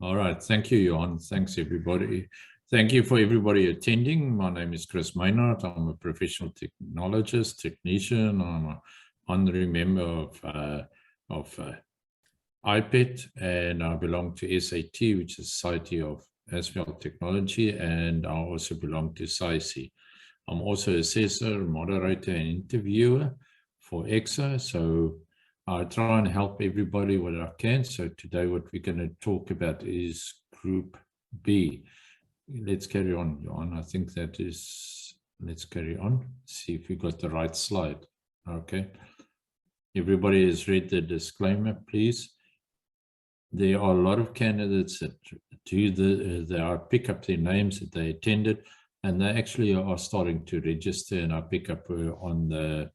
All right. Thank you, Johan. Thanks, everybody. Thank you for everybody attending. My name is Chris Maynard. I'm a professional technologist, technician. I'm an honorary member of IPET, and I belong to SAT, which is Society of Asphalt Technology, and I also belong to SAICI. I'm also assessor, moderator, and interviewer for ECSA, so I try and help everybody what I can. So today what we're going to talk about is Group B. Let's carry on, Johan. I think that is, let's carry on. See if we got the right slide. Okay. Everybody has read the disclaimer, please. There are a lot of candidates that pick up their names that they attended, and they actually are starting to register, and I pick up on the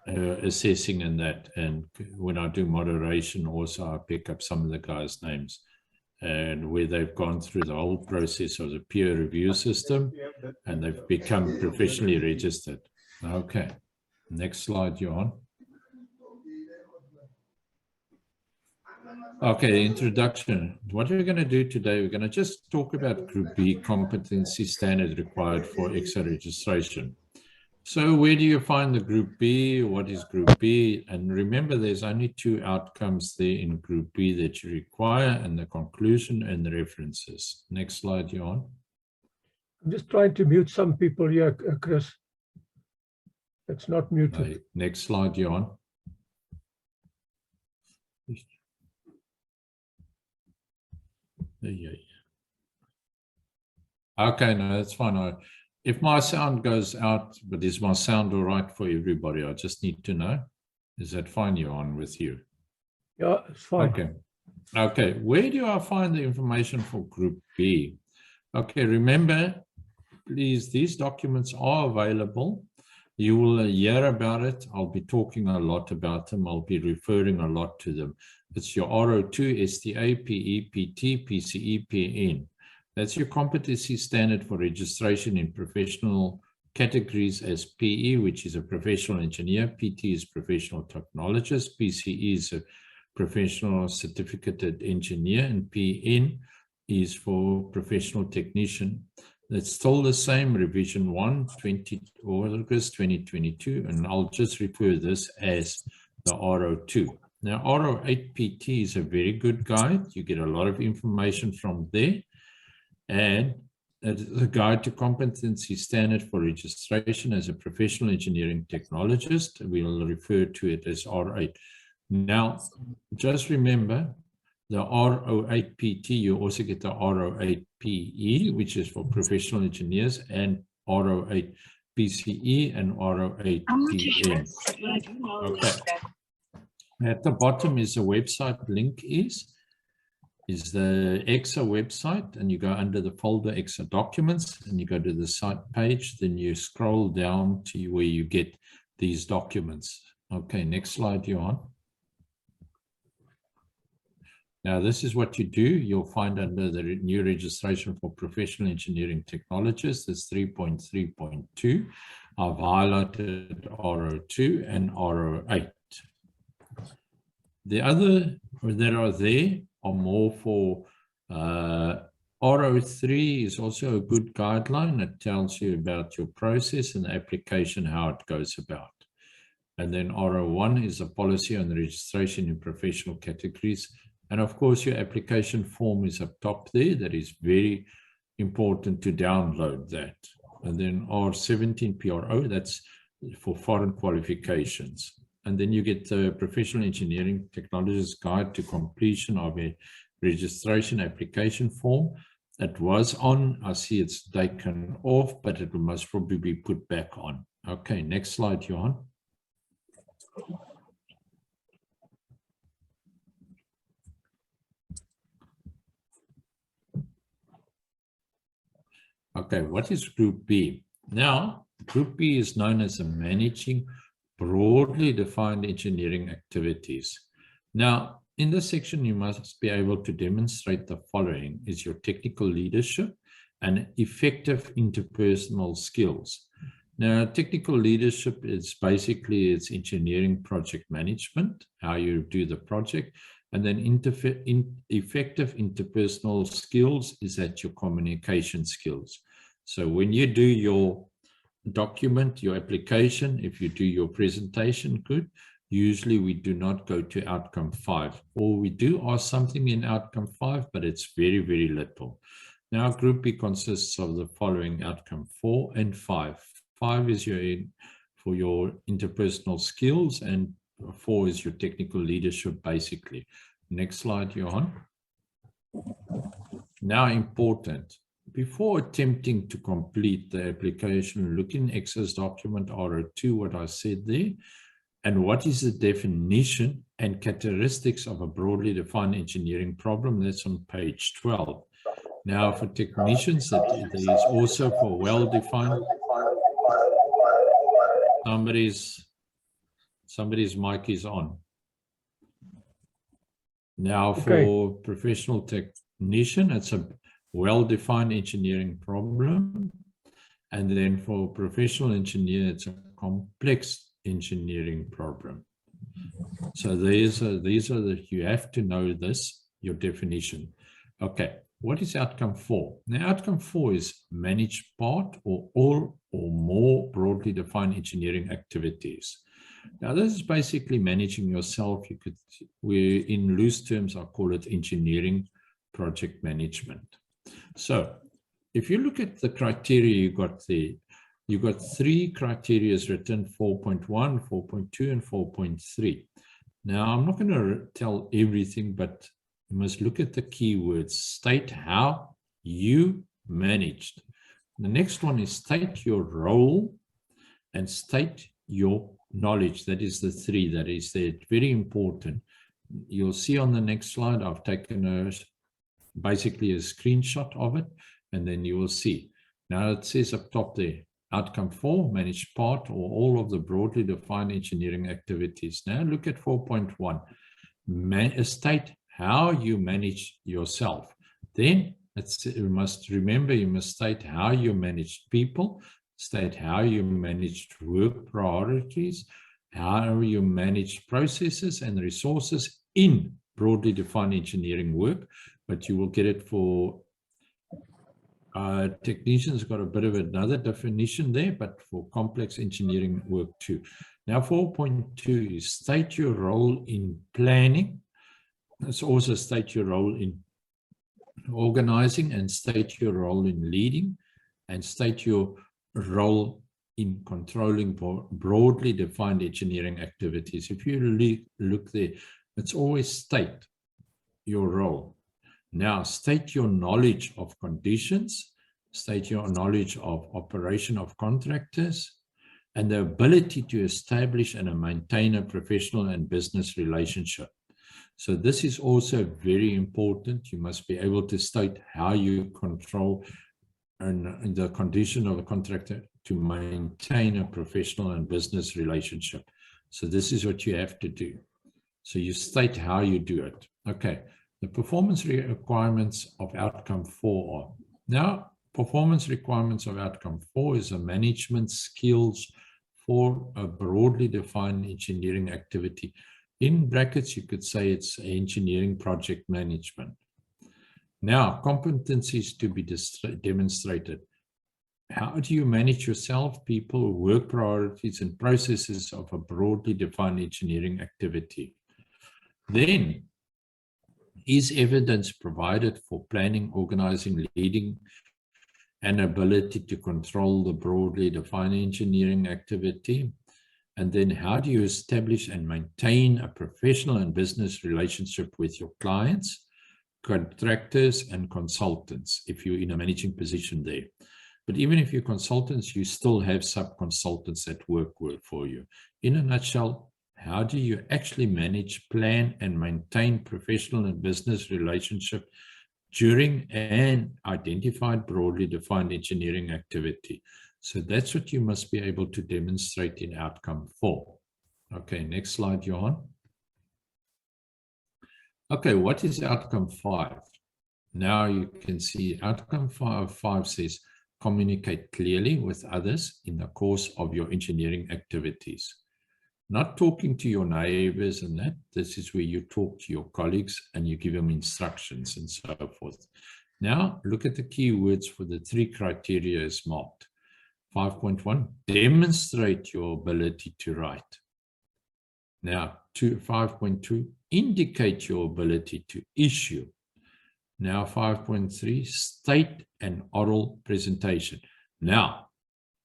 assessing and that. And when I do moderation, also I pick up some of the guys' names and where they've gone through the whole process of the peer review system and they've become professionally registered. Okay, next slide, Johan. Okay, introduction. What we're going to do today, we're going to just talk about Group B competency standard required for ECSA registration. So where do you find the Group B? What is Group B? And remember, there's only two outcomes there in Group B that you require, and the conclusion and the references. Next slide, Johan. I'm just trying to mute some people here, Chris. It's not muted. Okay, next slide, Johan. Okay, no, that's fine. If my sound goes out, but is my sound all right for everybody? I just need to know. Is that fine, Johan, with you? Yeah, it's fine. Okay. Okay, where do I find the information for Group B? Okay, remember, please, these documents are available. You will hear about it. I'll be talking a lot about them. I'll be referring a lot to them. It's your RO2, STA, PE, PT, PCE, PN. That's your competency standard for registration in professional categories as PE, which is a professional engineer, PT is professional technologist, PCE is a professional certificated engineer, and PN is for professional technician. That's still the same, revision 1, August 2022, and I'll just refer this as the RO2. Now, RO8 PT is a very good guide. You get a lot of information from there. And the guide to competency standard for registration as a professional engineering technologist. We'll refer to it as R8. Now, just remember the RO8 PT, you also get the RO8 PE, which is for professional engineers, and RO8 PCE and RO8 PN. Okay. At the bottom is the website link is the ECSA website, and you go under the folder ECSA documents and you go to the site page, then you scroll down to where you get these documents. Okay, next slide, Johan. Now, this is what you do. You'll find under the new registration for professional engineering technologists, that's 3.3.2. I've highlighted RO2 and RO8. The other that are there are more for RO3 is also a good guideline. It tells you about your process and the application, how it goes about. And then RO1 is a policy on the registration in professional categories. And of course, your application form is up top there. That is very important to download that. And then R17 PRO, that's for foreign qualifications. And then you get the Professional Engineering Technologist Guide to Completion of a Registration Application Form. It was on, I see it's taken off, but it must probably be put back on. Okay, next slide, Johan. Okay, what is Group B? Now, Group B is known as a managing broadly defined engineering activities. Now, in this section, you must be able to demonstrate the following is your technical leadership and effective interpersonal skills. Now, technical leadership is basically it's engineering project management, how you do the project. And then effective interpersonal skills is at your communication skills. So when you do your document, your application, if you do your presentation, good. Usually we do not go to outcome 5, or we do ask something in outcome 5, but it's very, very little. Now, Group B consists of the following: outcome 4 and 5. 5 is for your interpersonal skills, and 4 is your technical leadership, basically. Next slide, Johan. Now, important. Before attempting to complete the application, look in ECSA's document R02, what I said there, and what is the definition and characteristics of a broadly defined engineering problem. That's on page 12. Now, for technicians, there is also for well-defined. Somebody's mic is on. Now, for professional technician, it's a well-defined engineering problem. And then for professional engineer, it's a complex engineering problem. So these are you have to know this, your definition. Okay, what is outcome 4? Now, outcome 4 is manage part or all or more broadly defined engineering activities. Now, this is basically managing yourself. In loose terms, I call it engineering project management. So if you look at the criteria you got there, you got 3 criteria written: 4.1, 4.2, and 4.3. Now, I'm not going to tell everything, but you must look at the keywords. State how you managed. The next one is state your role and state your knowledge. That is the 3 that is there. Very important. You'll see on the next slide, I've taken basically a screenshot of it, and then you will see. Now it says up top there, outcome 4, manage part or all of the broadly defined engineering activities. Now look at 4.1, state how you manage yourself. Then you must remember, you must state how you manage people, state how you manage work priorities, how you manage processes and resources in broadly defined engineering work, but you will get it for technicians, got a bit of another definition there, but for complex engineering work too. Now 4.2 is state your role in planning. Let's also state your role in organizing, and state your role in leading, and state your role in controlling broadly defined engineering activities. If you look there, it's always state your role. Now, state your knowledge of conditions, state your knowledge of operation of contractors, and the ability to establish and maintain a professional and business relationship. So this is also very important. You must be able to state how you control and the condition of a contractor to maintain a professional and business relationship. So this is what you have to do. So you state how you do it. Okay. The performance requirements of outcome 4 are. Now, performance requirements of outcome 4 is a management skills for a broadly defined engineering activity. In brackets, you could say it's engineering project management. Now, competencies to be demonstrated. How do you manage yourself, people, work priorities, and processes of a broadly defined engineering activity? Then, is evidence provided for planning, organizing, leading, and ability to control the broadly defined engineering activity? And then how do you establish and maintain a professional and business relationship with your clients, contractors, and consultants, if you're in a managing position there? But even if you're consultants, you still have sub-consultants that work for you. In a nutshell, how do you actually manage, plan, and maintain professional and business relationship during an identified broadly defined engineering activity? So that's what you must be able to demonstrate in outcome 4. Okay, next slide, Johan. Okay, what is outcome 5? Now you can see outcome 5 says, communicate clearly with others in the course of your engineering activities. Not talking to your neighbors and that. This is where you talk to your colleagues and you give them instructions and so forth. Now, look at the keywords for the 3 criteria is marked. 5.1, demonstrate your ability to write. Now, 5.2, indicate your ability to issue. Now, 5.3, state an oral presentation. Now,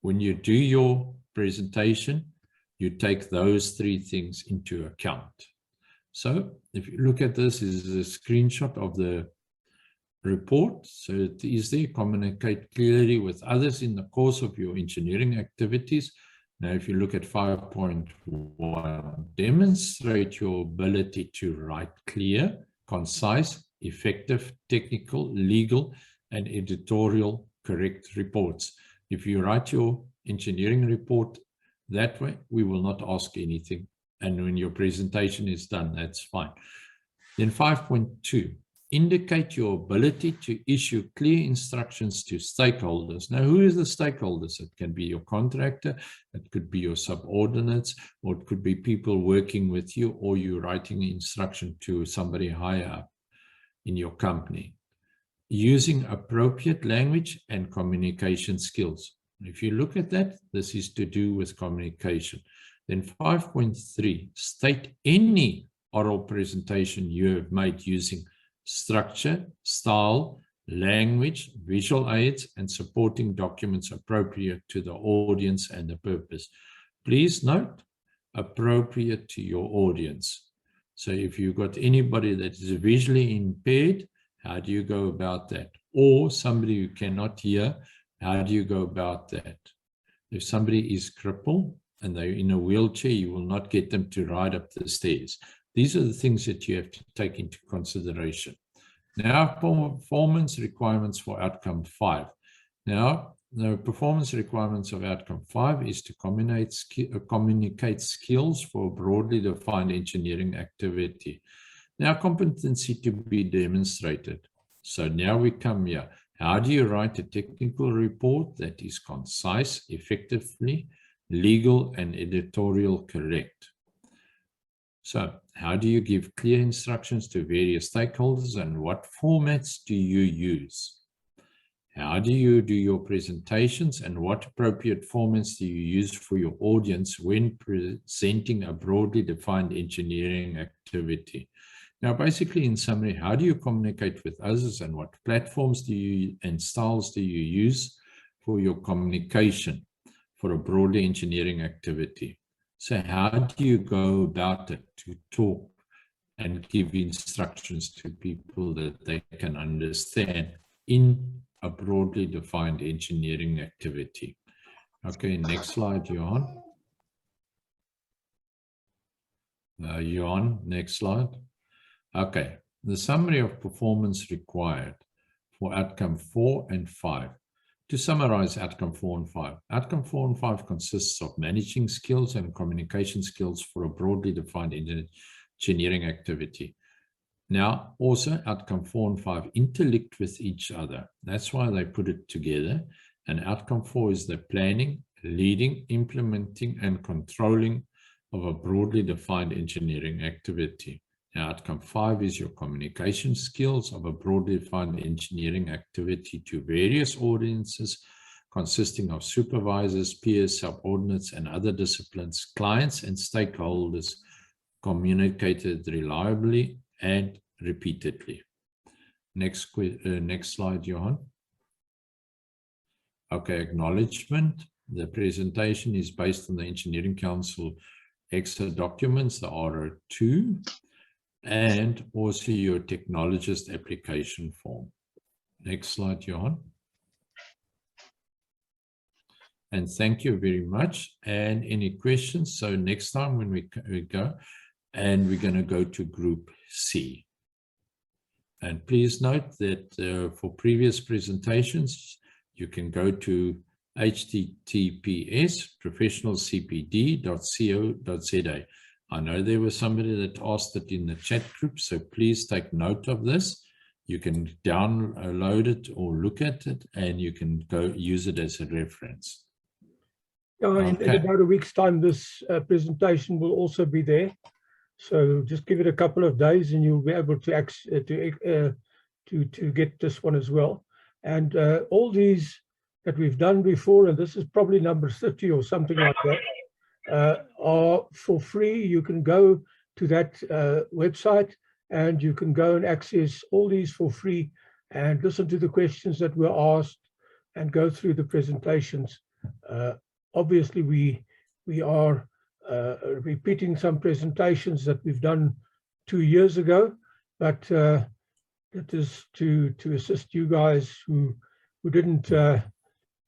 when you do your presentation, you take those 3 things into account. So if you look at this, is a screenshot of the report. So it is there, communicate clearly with others in the course of your engineering activities. Now, if you look at 5.1, demonstrate your ability to write clear, concise, effective, technical, legal, and editorial correct reports. If you write your engineering report that way, we will not ask anything. And when your presentation is done, that's fine. Then 5.2, indicate your ability to issue clear instructions to stakeholders. Now, who is the stakeholders? It can be your contractor, it could be your subordinates, or it could be people working with you, or you writing an instruction to somebody higher up in your company. Using appropriate language and communication skills. If you look at that, this is to do with communication. Then 5.3, state any oral presentation you have made using structure, style, language, visual aids, and supporting documents appropriate to the audience and the purpose. Please note, appropriate to your audience. So if you've got anybody that is visually impaired, how do you go about that? Or somebody who cannot hear, how do you go about that? If somebody is crippled and they're in a wheelchair, you will not get them to ride up the stairs. These are the things that you have to take into consideration. Now, performance requirements for outcome 5. Now, the performance requirements of outcome 5 is to communicate skills for a broadly defined engineering activity. Now, competency to be demonstrated. So now we come here. How do you write a technical report that is concise, effectively, legal, and editorial correct? So how do you give clear instructions to various stakeholders, and what formats do you use? How do you do your presentations, and what appropriate formats do you use for your audience when presenting a broadly defined engineering activity? Now, basically, in summary, how do you communicate with others, and what platforms do you and styles do you use for your communication for a broadly engineering activity? So how do you go about it to talk and give instructions to people that they can understand in a broadly defined engineering activity? Okay, next slide, Johan. Johan, next slide. Okay, the summary of performance required for outcome 4 and 5. To summarize outcome 4 and 5, outcome 4 and 5 consists of managing skills and communication skills for a broadly defined engineering activity. Now, also outcome 4 and 5 interlinked with each other. That's why they put it together. And outcome 4 is the planning, leading, implementing, and controlling of a broadly defined engineering activity. Now, outcome 5 is your communication skills of a broadly defined engineering activity to various audiences consisting of supervisors, peers, subordinates, and other disciplines, clients, and stakeholders, communicated reliably and repeatedly. Next slide, Johan. Okay, acknowledgement. The presentation is based on the Engineering Council ECSA documents, the R2. And also your Technologist application form. Next slide, Johan. And thank you very much. And any questions? So next time when we go, and we're going to go to Group C. And please note that for previous presentations, you can go to https://professionalcpd.co.za. I know there was somebody that asked it in the chat group, so please take note of this. You can download it or look at it, and you can go use it as a reference. Yeah, in Okay. about a week's time, this presentation will also be there. So just give it a couple of days, and you'll be able to get this one as well. And all these that we've done before, and this is probably number 30 or something like that, are for free. You can go to that website, and you can go and access all these for free and listen to the questions that were asked and go through the presentations. Obviously, we are repeating some presentations that we've done 2 years ago, but it is to assist you guys who didn't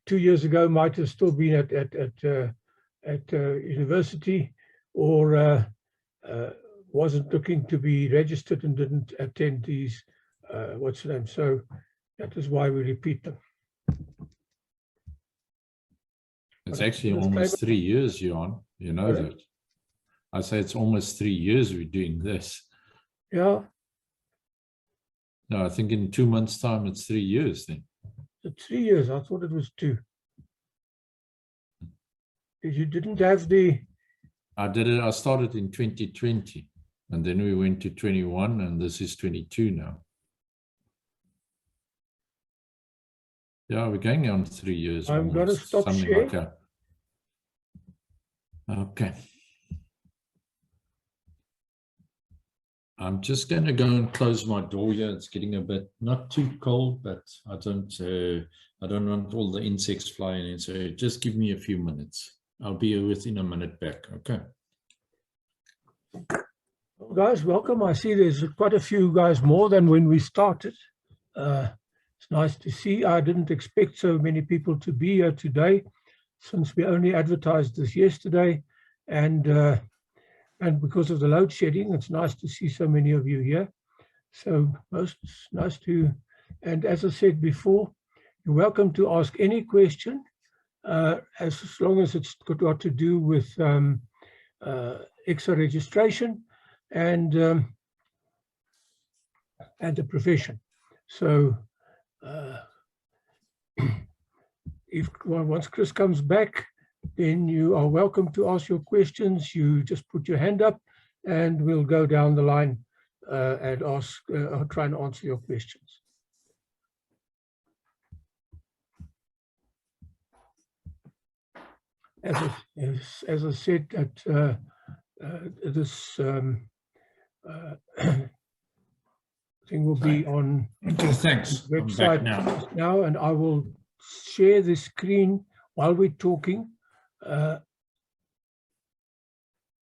2 years ago, might have still been at university, or wasn't looking to be registered and didn't attend these what's the name. So that is why we repeat them. It's actually almost 3 years, Johan. You know that. I say it's almost 3 years we're doing this. Yeah. No, I think in 2 months' time, it's 3 years then. It's 3 years. I thought it was 2. You didn't have the... I did it. I started in 2020, and then we went to 21, and this is 22 now. Yeah, we're going on 3 years. I'm going to stop sharing. Like that. Okay. I'm just going to go and close my door here. It's getting a bit not too cold, but I don't want all the insects flying in. So just give me a few minutes. I'll be within a minute back. Okay. Well, guys, welcome. I see there's quite a few guys more than when we started. It's nice to see. I didn't expect so many people to be here today, since we only advertised this yesterday, and because of the load shedding, it's nice to see so many of you here. So most nice to, and as I said before, you're welcome to ask any question, as long as it's got to do with ECSA registration and the profession. So once Chris comes back, then you are welcome to ask your questions. You just put your hand up and we'll go down the line and ask, I'll try and answer your questions. As I said, that this thing will be on Thanks. the website now, and I will share the screen while we're talking.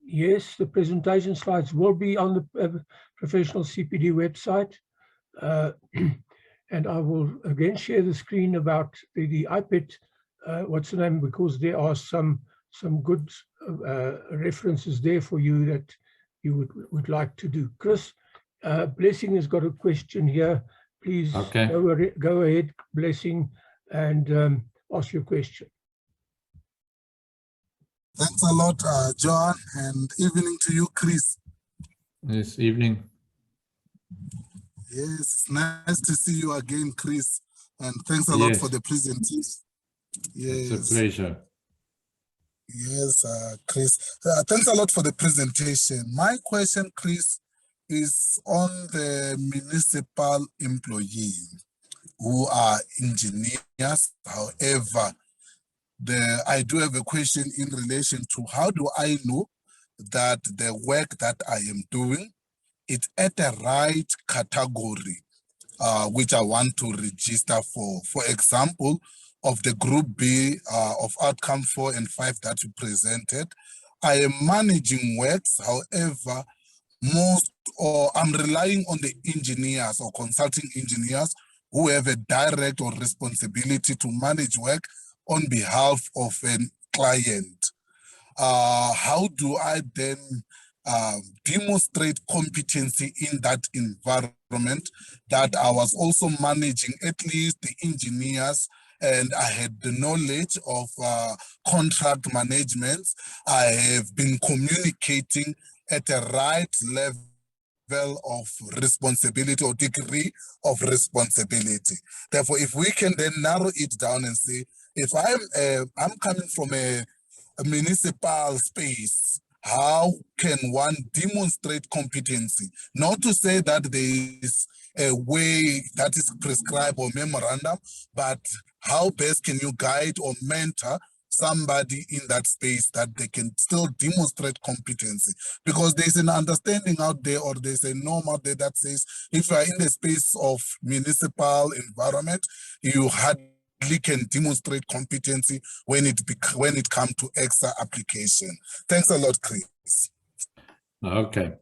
Yes, the presentation slides will be on the Professional CPD website. And I will again share the screen about the iPad, what's the name, because there are some good references there for you that you would like to do. Chris, Blessing has got a question here. Please go ahead, Blessing, and ask your question. Thanks a lot, John, and evening to you, Chris. Yes, evening. Yes, it's nice to see you again, Chris, and thanks a lot for the presentation. Yes. It's a pleasure. Yes, Chris, thanks a lot for the presentation. My question, Chris, is on the municipal employees who are engineers. However, I do have a question in relation to how do I know that the work that I am doing is at the right category, which I want to register for. For example, of the Group B of Outcome 4 and 5 that you presented, I am managing works. However, I'm relying on the engineers or consulting engineers who have a direct or responsibility to manage work on behalf of a client. How do I then demonstrate competency in that environment, that I was also managing at least the engineers and I had the knowledge of contract management? I have been communicating at the right level of responsibility or degree of responsibility. Therefore, if we can then narrow it down and say, if I'm coming from a municipal space, how can one demonstrate competency? Not to say that there is a way that is prescribed or memorandum, but how best can you guide or mentor somebody in that space that they can still demonstrate competency? Because there's an understanding out there, or there's a norm out there that says if you are in the space of municipal environment, you hardly can demonstrate competency when it comes to ECSA application. Thanks a lot, Chris. Okay.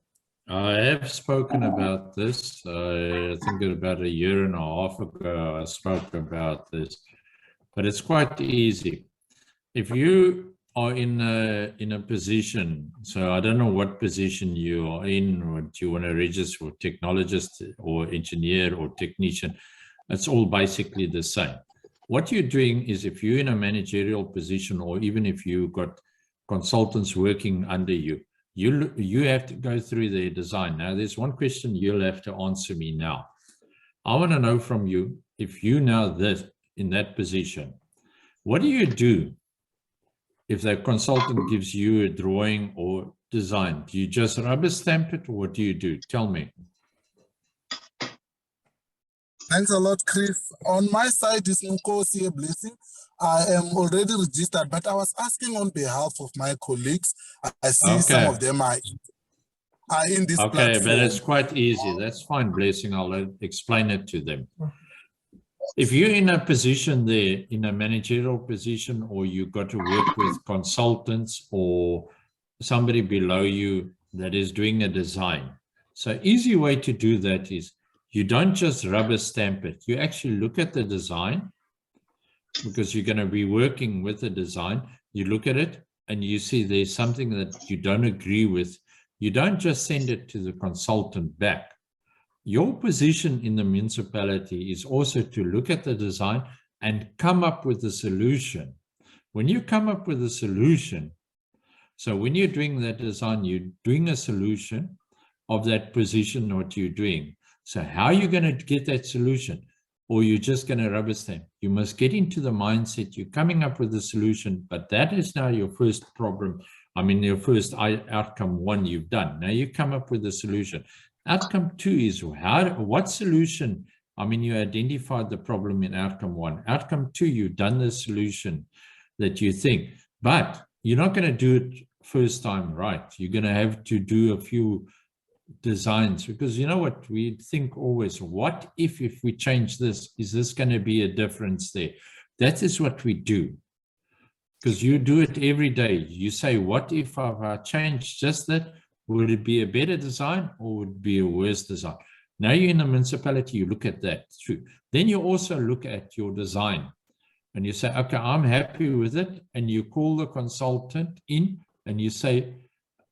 I have spoken about this. I think about a year and a half ago, I spoke about this, but it's quite easy. If you are in a position, so I don't know what position you are in, what you want to register for, technologist or engineer or technician, it's all basically the same. What you're doing is, if you're in a managerial position, or even if you've got consultants working under you, you have to go through their design. Now, there's one question you'll have to answer me now. I want to know from you, if you now in that position, what do you do if the consultant gives you a drawing or design? Do you just rubber stamp it, or what do you do? Tell me. Thanks a lot, Chris. On my side is Nkosi, a blessing. I am already registered, but I was asking on behalf of my colleagues. I see some of them are in this platform. Okay, but it's quite easy. That's fine, Blessing. I'll explain it to them. If you're in a position there, in a managerial position, or you've got to work with consultants or somebody below you that is doing a design. So easy way to do that is, you don't just rubber stamp it. You actually look at the design, because you're going to be working with the design. You look at it and you see there's something that you don't agree with. You don't just send it to the consultant back. Your position in the municipality is also to look at the design and come up with a solution. When you come up with a solution, so when you're doing that design, you're doing a solution of that position, what you're doing. So how are you going to get that solution? Or you're just going to rubber stamp? You must get into the mindset, you're coming up with a solution, but that is now your first problem. I mean, your first outcome one you've done. Now you come up with a solution. Outcome two is what solution? I mean, you identified the problem in outcome one. Outcome two, you've done the solution that you think, but you're not going to do it first time right. You're going to have to do a few designs, because you know what we think always, what if we change this, is this going to be a difference there? That is what we do, because you do it every day. You say, what if I change just that? Would it be a better design, or would it be a worse design? Now you're in a municipality, you look at that through. Then you also look at your design and you say, okay, I'm happy with it, and you call the consultant in and you say,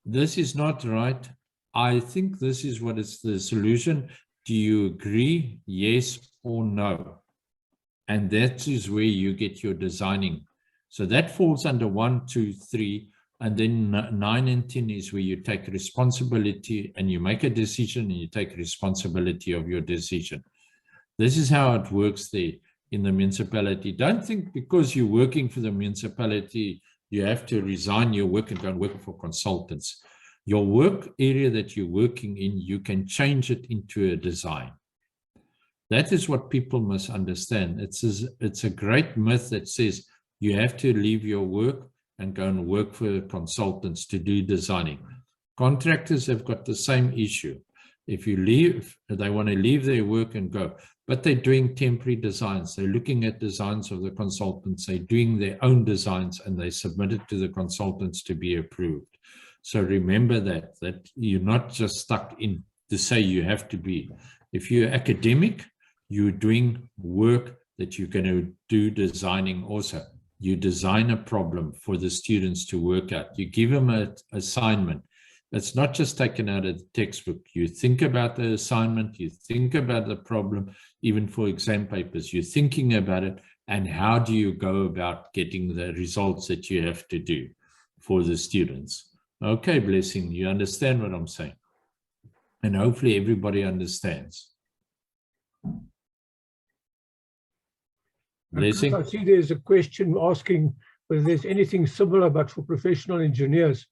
this is not right. I think this is what is the solution. Do you agree? Yes or no? And that is where you get your designing. So that falls under 1, 2, 3, and then 9 and 10 is where you take responsibility and you make a decision and you take responsibility of your decision. This is how it works there in the municipality. Don't think because you're working for the municipality, you have to resign your work and go and work for consultants. Your work area that you're working in, you can change it into a design. That is what people must understand. It's a great myth that says you have to leave your work and go and work for consultants to do designing. Contractors have got the same issue. If you leave, they want to leave their work and go, but they're doing temporary designs. They're looking at designs of the consultants. They're doing their own designs and they submit it to the consultants to be approved. So remember that you're not just stuck in to say you have to be. If you're academic, you're doing work that you're going to do designing also. You design a problem for the students to work out. You give them an assignment. It's not just taken out of the textbook. You think about the assignment, you think about the problem, even for exam papers, you're thinking about it, and how do you go about getting the results that you have to do for the students. Okay, Blessing, you understand what I'm saying? And hopefully everybody understands. Blessing? I see there's a question asking whether there's anything similar, but for professional engineers.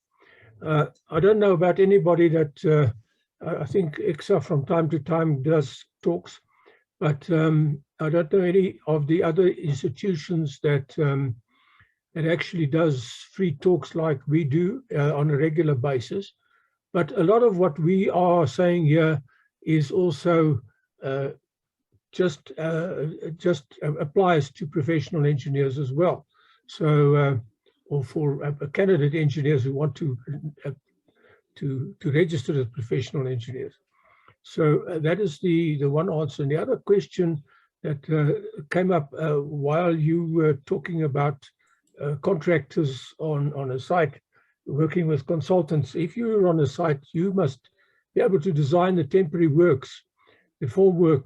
I don't know about anybody that, I think ECSA from time to time does talks, but I don't know any of the other institutions that that actually does free talks like we do on a regular basis. But a lot of what we are saying here is also just applies to professional engineers as well. So, or for candidate engineers who want to register as professional engineers. So that is the one answer. And the other question that came up while you were talking about contractors on a site working with consultants. If you're on a site, you must be able to design the temporary works, the formwork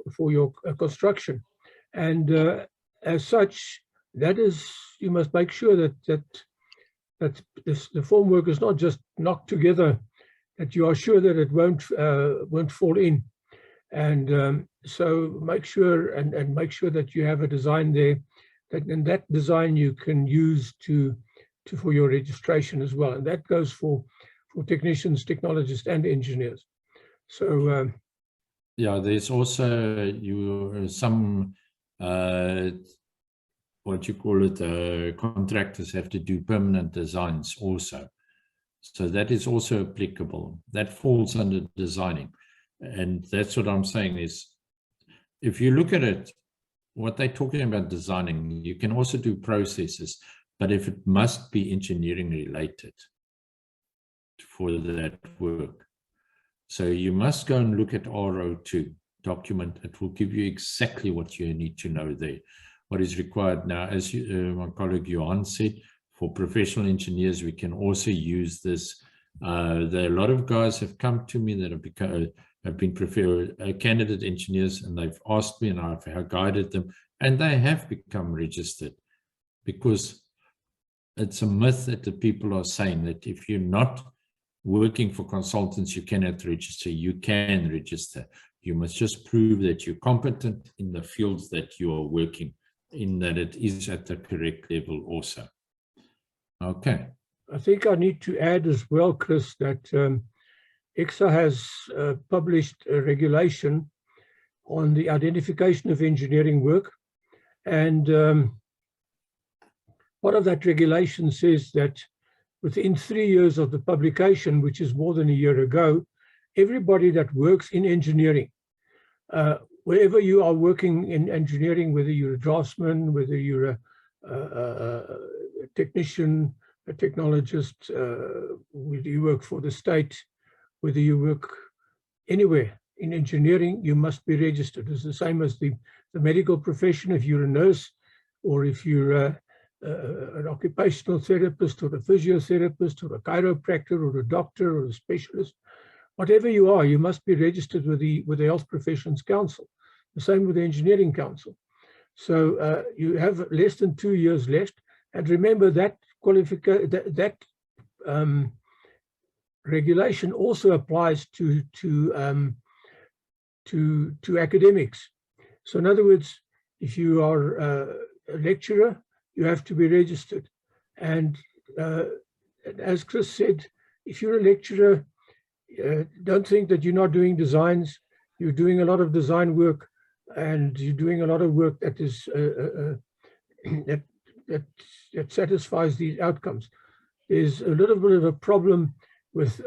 for your construction, and as such, that is, you must make sure that the formwork is not just knocked together, that you are sure that it won't fall in, and so make sure and make sure that you have a design there, and that design you can use for your registration as well, and that goes for technicians, technologists, and engineers. So yeah, there's also some what you call it, contractors have to do permanent designs also. So that is also applicable. That falls under designing. And that's what I'm saying is, if you look at it, what they're talking about designing, you can also do processes, but if it must be engineering related for that work. So you must go and look at RO2 document. It will give you exactly what you need to know there. What is required now, as my colleague Johan said, for professional engineers, we can also use this. There are a lot of guys have come to me that have been candidate engineers, and they've asked me, and I've guided them, and they have become registered, because it's a myth that the people are saying that if you're not working for consultants, you cannot register. You can register. You must just prove that you're competent in the fields that you are working in, that it is at the correct level also. Okay. I think I need to add as well, Chris, that ECSA has published a regulation on the identification of engineering work. And part of that regulation says that within 3 years of the publication, which is more than a year ago, everybody that works in engineering, wherever you are working in engineering, whether you're a draftsman, whether you're a technician, a technologist, whether you work for the state, whether you work anywhere in engineering, you must be registered. It's the same as the medical profession. If you're a nurse, or if you're an occupational therapist, or a physiotherapist, or a chiropractor, or a doctor, or a specialist, whatever you are, you must be registered with the Health Professions Council. The same with the Engineering Council. So you have less than 2 years left, and remember that regulation also applies to academics. So in other words, if you are a lecturer, you have to be registered. And as Chris said, if you're a lecturer, don't think that you're not doing designs. You're doing a lot of design work, and you're doing a lot of work that is that satisfies these outcomes. There's a little bit of a problem with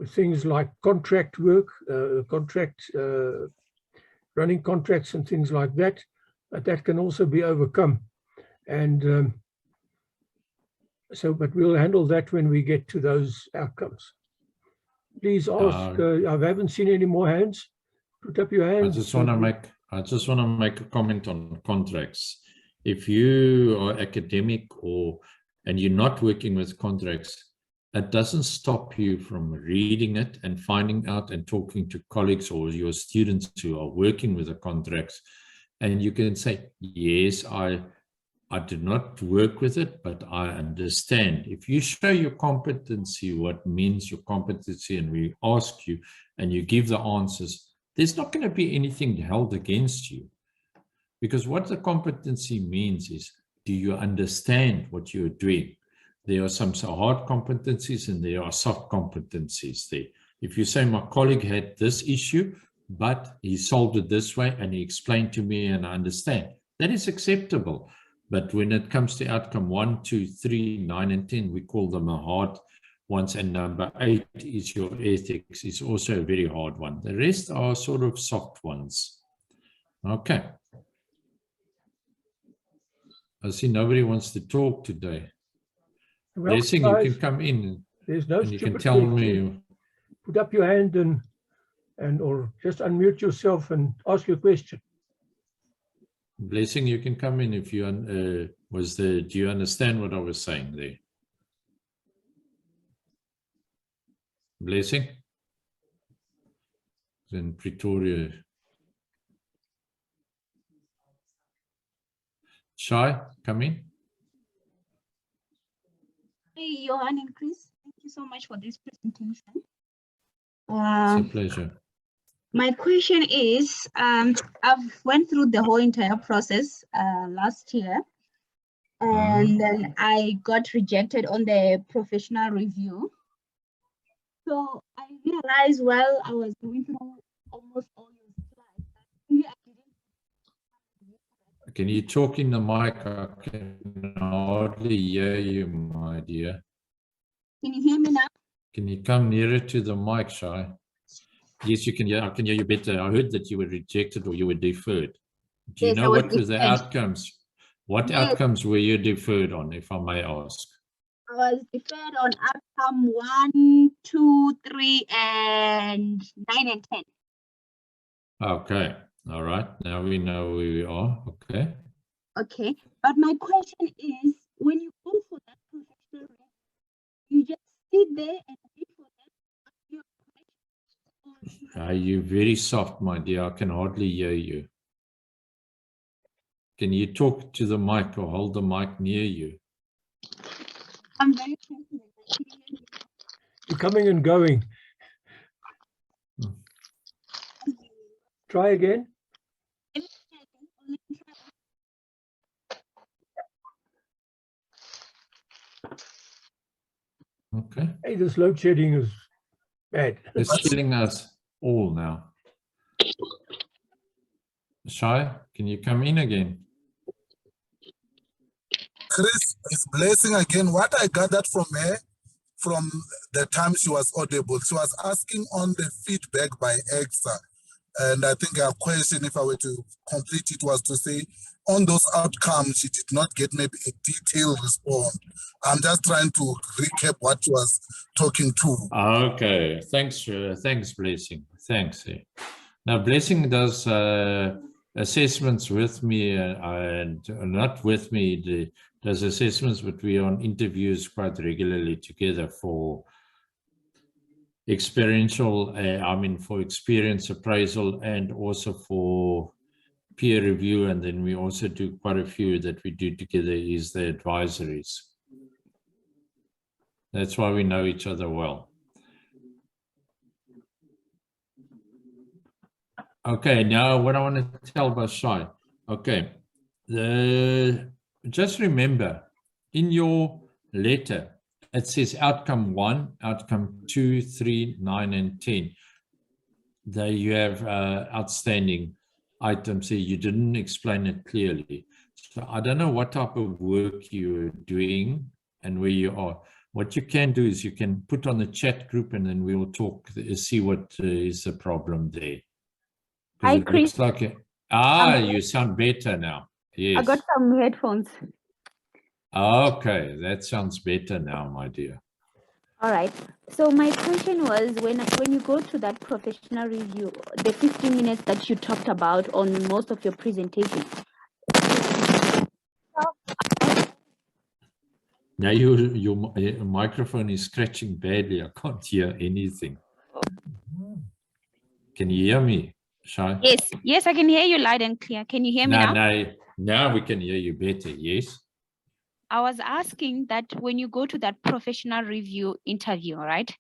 things like contract work, running contracts and things like that, but that can also be overcome. And but we'll handle that when we get to those outcomes. Please ask. I haven't seen any more hands. Put up your hands. I just want to make a comment on contracts. If you are academic and you're not working with contracts, it doesn't stop you from reading it and finding out and talking to colleagues or your students who are working with the contracts. And you can say, yes, I did not work with it, but I understand. If you show your competency, what means your competency, and we ask you and you give the answers, there's not going to be anything held against you. Because what the competency means is, do you understand what you're doing? There are some hard competencies and there are soft competencies there. If you say my colleague had this issue, but he solved it this way and he explained to me and I understand, that is acceptable. But when it comes to outcome 1, 2, 3, 9, and 10, we call them a hard ones. And number 8 is your ethics. It's also a very hard one. The rest are sort of soft ones. Okay. I see nobody wants to talk today. Well, Blessing, guys, you can come in there's no and you can stupid tell question. me. Put up your hand and or just unmute yourself and ask your question. Blessing, you can come in if you do you understand what I was saying there? Blessing? In Pretoria. Shai, come in. Hey, Johan and Chris, thank you so much for this presentation. It's a pleasure. My question is, I've went through the whole entire process last year, and then I got rejected on the professional review. So I realized while I was going through almost all your slides, I didn't. Can you talk in the mic? I can hardly hear you, my dear. Can you hear me now? Can you come nearer to the mic, Shai? Yes, you can hear. I can hear you better. I heard that you were rejected or you were deferred. Do you Yes, know what were the outcomes? What Yes. outcomes were you deferred on, if I may ask? I was deferred on outcome 1, 2, 3, and 9 and 10. Okay. All right. Now we know where we are. Okay. Okay, but my question is, when you go for that professional review, you just sit there and wait for them to ask you a question? Are you very soft, my dear? I can hardly hear you. Can you talk to the mic or hold the mic near you? I'm very confident. You're coming and going. Try again. Okay. Hey, this load shedding is bad. It's killing us all now. Shai, can you come in again? Chris is Blessing again. What I gathered from her, from the time she was audible, she was asking on the feedback by ECSA. And I think her question, if I were to complete it, was to say, on those outcomes, she did not get maybe a detailed response. I'm just trying to recap what she was talking to. Okay, thanks, thanks, Blessing. Thanks. Now, Blessing does assessments with me and not with me, does assessments, but we are on interviews quite regularly together for experiential, for experience appraisal and also for peer review. And then we also do quite a few that we do together is the advisories. That's why we know each other well. Okay, now what I want to tell Bashai. Okay, just remember in your letter, it says outcome 1, outcome 2, 3, 9, and 10. There you have outstanding items here. You didn't explain it clearly. So I don't know what type of work you're doing and where you are. What you can do is you can put on the chat group and then we will talk, see what is the problem there. Hi, Chris. Looks like you sound better now. Yes. I got some headphones. Okay, that sounds better now, my dear. All right. So my question was, when you go to that professional review, the 15 minutes that you talked about on most of your presentation. Now your microphone is scratching badly. I can't hear anything. Can you hear me, Shai? Yes, I can hear you loud and clear. Can you hear me now? Now we can hear you better. Yes. I was asking that when you go to that professional review interview, right?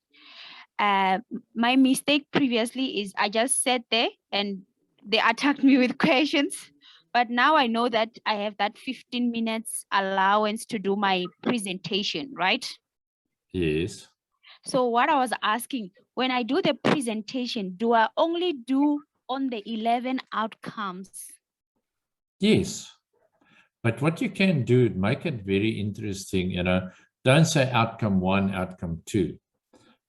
My mistake previously is I just sat there and they attacked me with questions, But now I know that I have that 15 minutes allowance to do my presentation, right? Yes. So what I was asking, when I do the presentation, do I only do on the 11 outcomes? Yes. But what you can do, make it very interesting, you know, don't say outcome 1, outcome 2.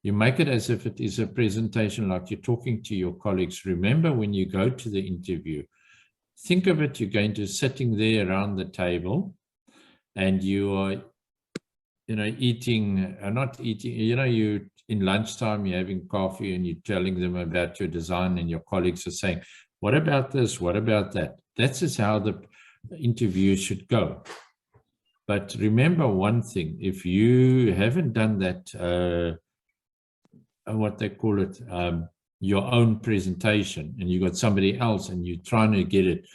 You make it as if it is a presentation like you're talking to your colleagues. Remember, when you go to the interview, think of it, you're going to sitting there around the table and you are, you know, eating, not eating, you know, you in lunchtime, you're having coffee and you're telling them about your design and your colleagues are saying, what about this? What about that? That's just how the interview should go. But remember one thing, if you haven't done that, what they call it, your own presentation, and you got somebody else and you're trying to get it,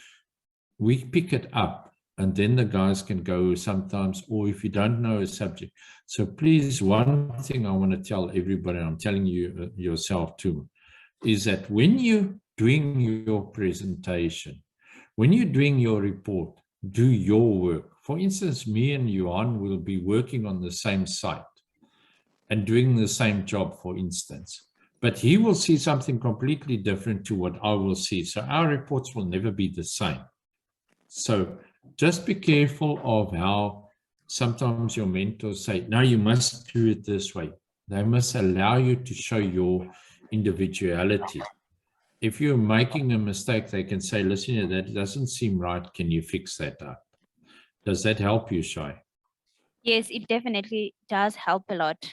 we pick it up and then the guys can go sometimes, or if you don't know a subject. So please, one thing I want to tell everybody, I'm telling you yourself too, is that when you're doing your presentation, when you're doing your report, do your work. For instance, me and Johan will be working on the same site and doing the same job, for instance. But he will see something completely different to what I will see. So our reports will never be the same. So just be careful of how sometimes your mentors say, no, you must do it this way. They must allow you to show your individuality. If you're making a mistake, they can say, listen, that doesn't seem right. Can you fix that up? Does that help you, Shai? Yes, it definitely does help a lot.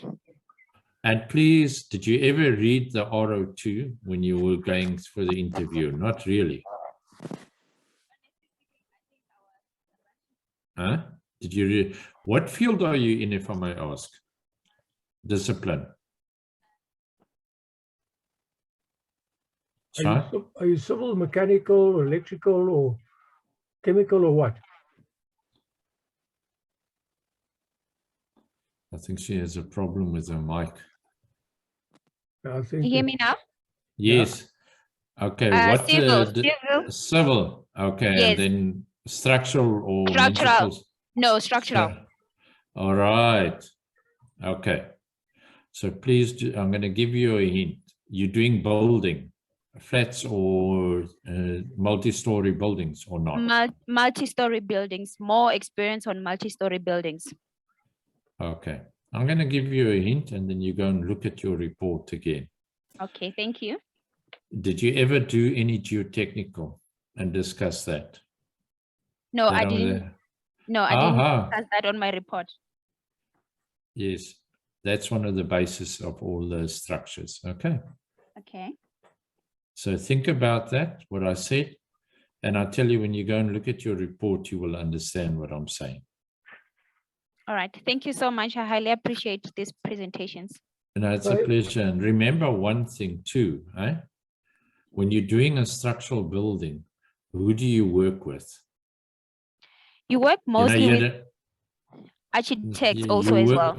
And please, did you ever read the RO2 when you were going for the interview? Not really. Huh? Did you read? What field are you in, if I may ask? Discipline. Shai? Are you civil, mechanical, electrical, or chemical, or what? I think she has a problem with her mic. I think You hear me now? Yes. Okay. What? Civil. Civil. Okay. Yes. And then structural or Structural. municipal? No, structural. All right. Okay. So please, I'm going to give you a hint. You're doing building, flats or multi-story buildings or not? Multi-story buildings, more experience on multi-story buildings. Okay. I'm going to give you a hint and then you go and look at your report again. Okay, thank you. Did you ever do any geotechnical and discuss that? No, I didn't. No, I didn't discuss that on my report. Yes, that's one of the bases of all the structures. Okay. Okay. So think about that, what I said, and I tell you, when you go and look at your report, you will understand what I'm saying. All right. Thank you so much. I highly appreciate these presentations. And it's a pleasure. And remember one thing too, eh? When you're doing a structural building, who do you work with? You work mostly with architects also as well.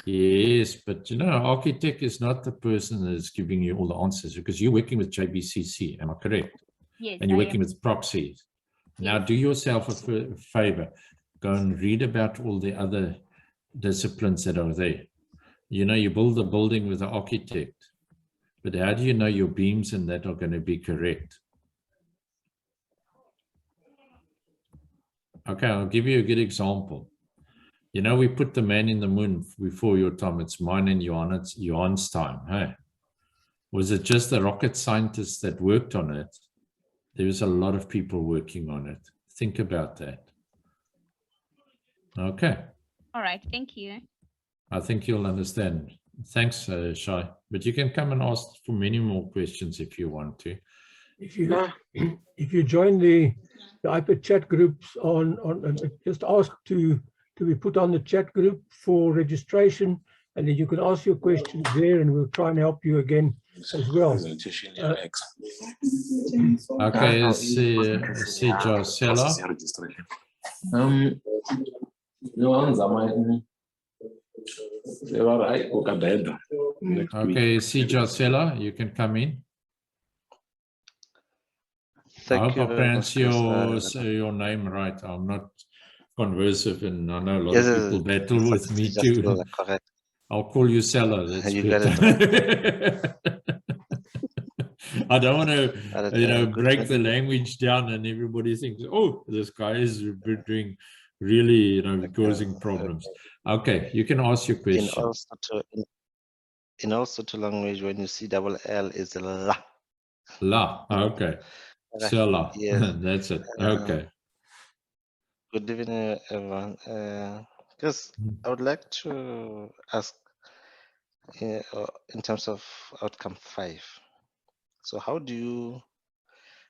Yes, but you know, architect is not the person that is giving you all the answers, because you're working with JBCC, am I correct? Yes. And you're working with proxies. Now do yourself a favor, go and read about all the other disciplines that are there. You know, you build a building with an architect, but how do you know your beams and that are going to be correct? Okay, I'll give you a good example. You know, we put the man in the moon before your time. It's mine and Johan's time. Hey, was it just the rocket scientists that worked on it? There was a lot of people working on it. Think about that. Okay. All right. Thank you. I think you'll understand. Thanks, Shai. But you can come and ask for many more questions if you want to. If you join the iPad chat groups on just ask to be put on the chat group for registration, and then you can ask your questions there, and we'll try and help you again as well. Okay, see Josella. Okay, see Josella, you can come in. I hope I very pronounce much, Chris. your name right. I'm not conversive, and I know a lot Yes, of people battle with me just too. correct. I'll call you Salah. That's You got better. I don't want to, Good break the language down and everybody thinks, oh, this guy is doing really, causing problems. Okay, you can ask your question. In also to language, when you see double L, is la. La, okay. Salah, Yes. that's it. Okay. Good evening, everyone. Chris, I would like to ask in terms of outcome 5. So how do you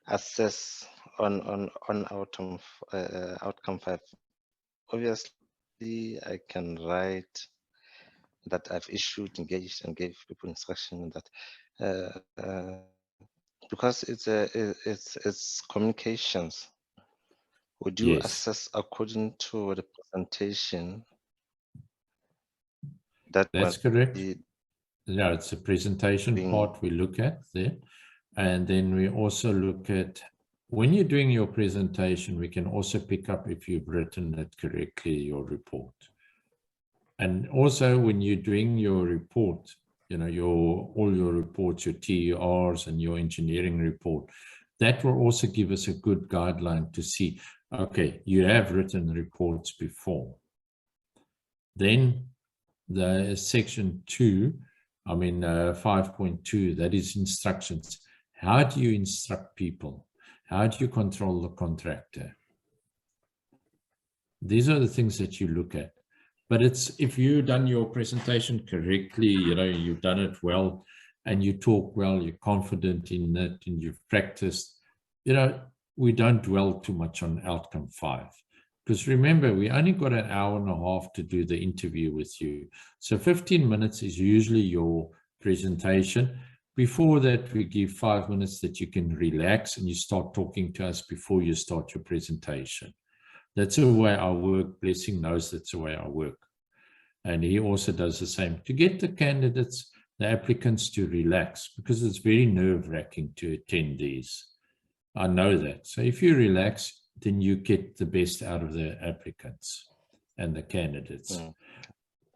assess on outcome 5? Obviously, I can write that I've issued, engaged, and gave people instruction that because it's communications. Would you Yes. assess according to the presentation? That's correct. Yeah, it's a presentation part we look at there. And then we also look at, when you're doing your presentation, we can also pick up if you've written it correctly, your report. And also when you're doing your report, all your reports, your TERs and your engineering report, that will also give us a good guideline to see, okay, you have written reports before. Then the section 2, 5.2, that is instructions. How do you instruct people? How do you control the contractor? These are the things that you look at. But if you've done your presentation correctly, you've done it well, and you talk well, you're confident in it, and you've practiced, we don't dwell too much on outcome 5. Because remember, we only got an hour and a half to do the interview with you. So 15 minutes is usually your presentation. Before that, we give 5 minutes that you can relax and you start talking to us before you start your presentation. That's the way I work. Blessing knows that's the way I work. And he also does the same to get the candidates, the applicants, to relax, because it's very nerve-wracking to attend these. I know that. So if you relax, then you get the best out of the applicants and the candidates.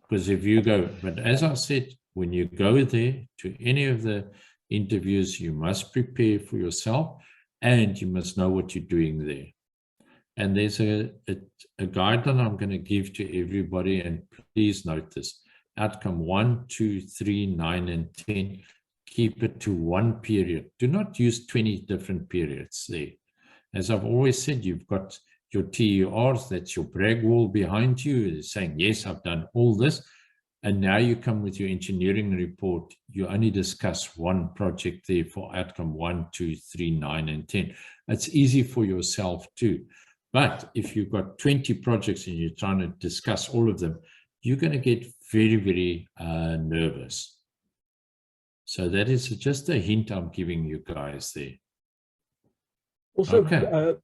Because if you go, but as I said, when you go there to any of the interviews, you must prepare for yourself and you must know what you're doing there. And there's a guideline I'm going to give to everybody, and please note this. Outcome 1, 2, 3, 9, and 10, keep it to one period. Do not use 20 different periods there. As I've always said, you've got your TERs, that's your brag wall behind you, saying, yes, I've done all this. And now you come with your engineering report, you only discuss one project there for outcome 1, 2, 3, 9, and 10. It's easy for yourself too. But if you've got 20 projects and you're trying to discuss all of them, you're going to get very, very nervous. So that is just a hint I'm giving you guys there. Also, okay.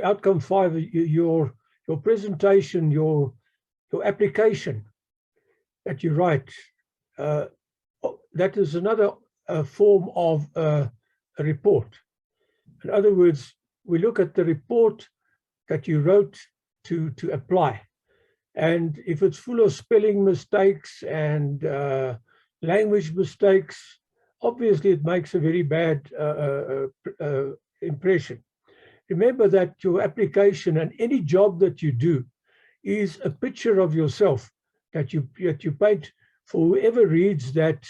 Outcome 5, your presentation, your application that you write, that is another form of a report. In other words, we look at the report that you wrote to apply. And if it's full of spelling mistakes and language mistakes, obviously it makes a very bad impression. Remember that your application and any job that you do is a picture of yourself that you paint for whoever reads that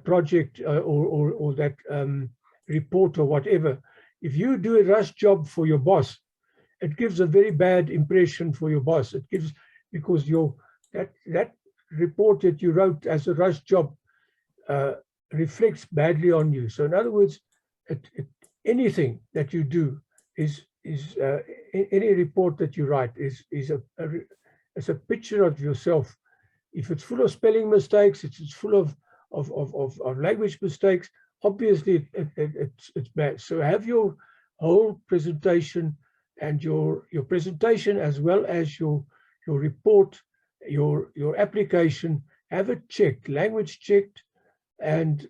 project or that report or whatever. If you do a rush job for your boss, it gives a very bad impression for your boss. It gives, because that report that you wrote as a rush job reflects badly on you. So in other words, anything that you do any report that you write is a picture of yourself. If it's full of spelling mistakes, it's full of language mistakes, obviously it's bad. So have your whole presentation and your presentation as well as your report, your application, have it checked, language checked, and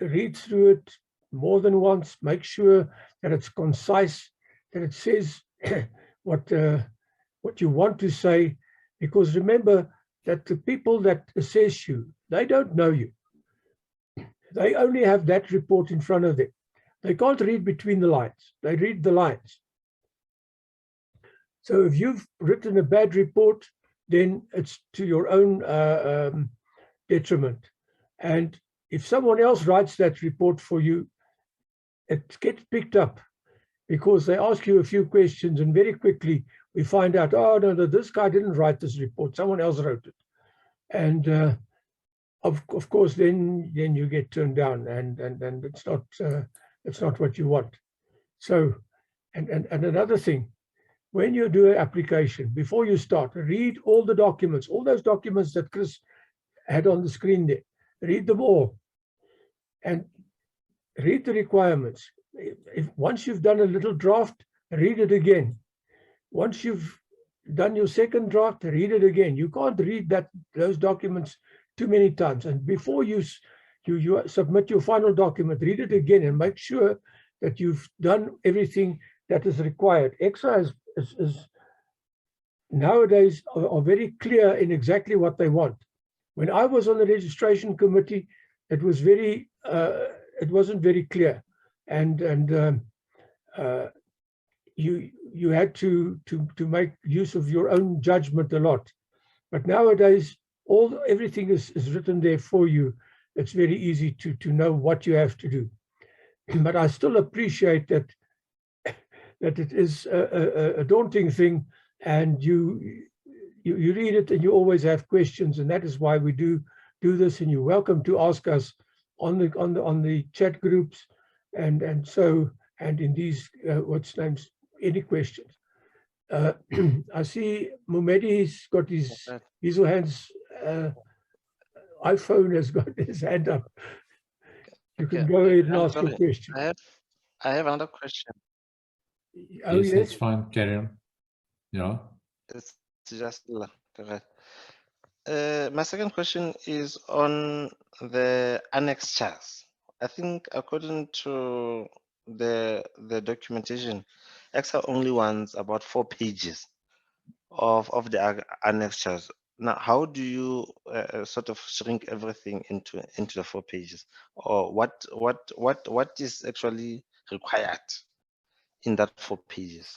read through it, more than once. Make sure that it's concise, that it says what you want to say, because remember that the people that assess you, they don't know you. They only have that report in front of them. They can't read between the lines. They read the lines. So if you've written a bad report, then it's to your own detriment. And if someone else writes that report for you, it gets picked up because they ask you a few questions and very quickly we find out, oh, no, this guy didn't write this report. Someone else wrote it. And of course, then you get turned down and it's not what you want. So, and another thing, when you do an application, before you start, read all the documents, all those documents that Chris had on the screen there. Read them all and read the requirements. Once you've done a little draft, read it again. Once you've done your second draft, read it again. You can't read those documents too many times. And before you submit your final document, read it again and make sure that you've done everything that is required. ECSA is nowadays are very clear in exactly what they want. When I was on the registration committee, it was it wasn't very clear, and you had to make use of your own judgment a lot. But nowadays, everything is written there for you. It's very easy to know what you have to do. But I still appreciate that it is a daunting thing, and you read it and you always have questions, and that is why we do this. And you're welcome to ask us on the chat groups and in these any questions. I see Mumedi's got his hands. iPhone has got his hand up. You can go ahead and ask your question. I have another question. Oh, Yes, that's fine. Carry on. Yeah. It's just correct. My second question is on the annexures. I think according to the documentation, ECSA only wants about 4 pages of the annexures. Now, how do you sort of shrink everything into the 4 pages, or what is actually required in that 4 pages?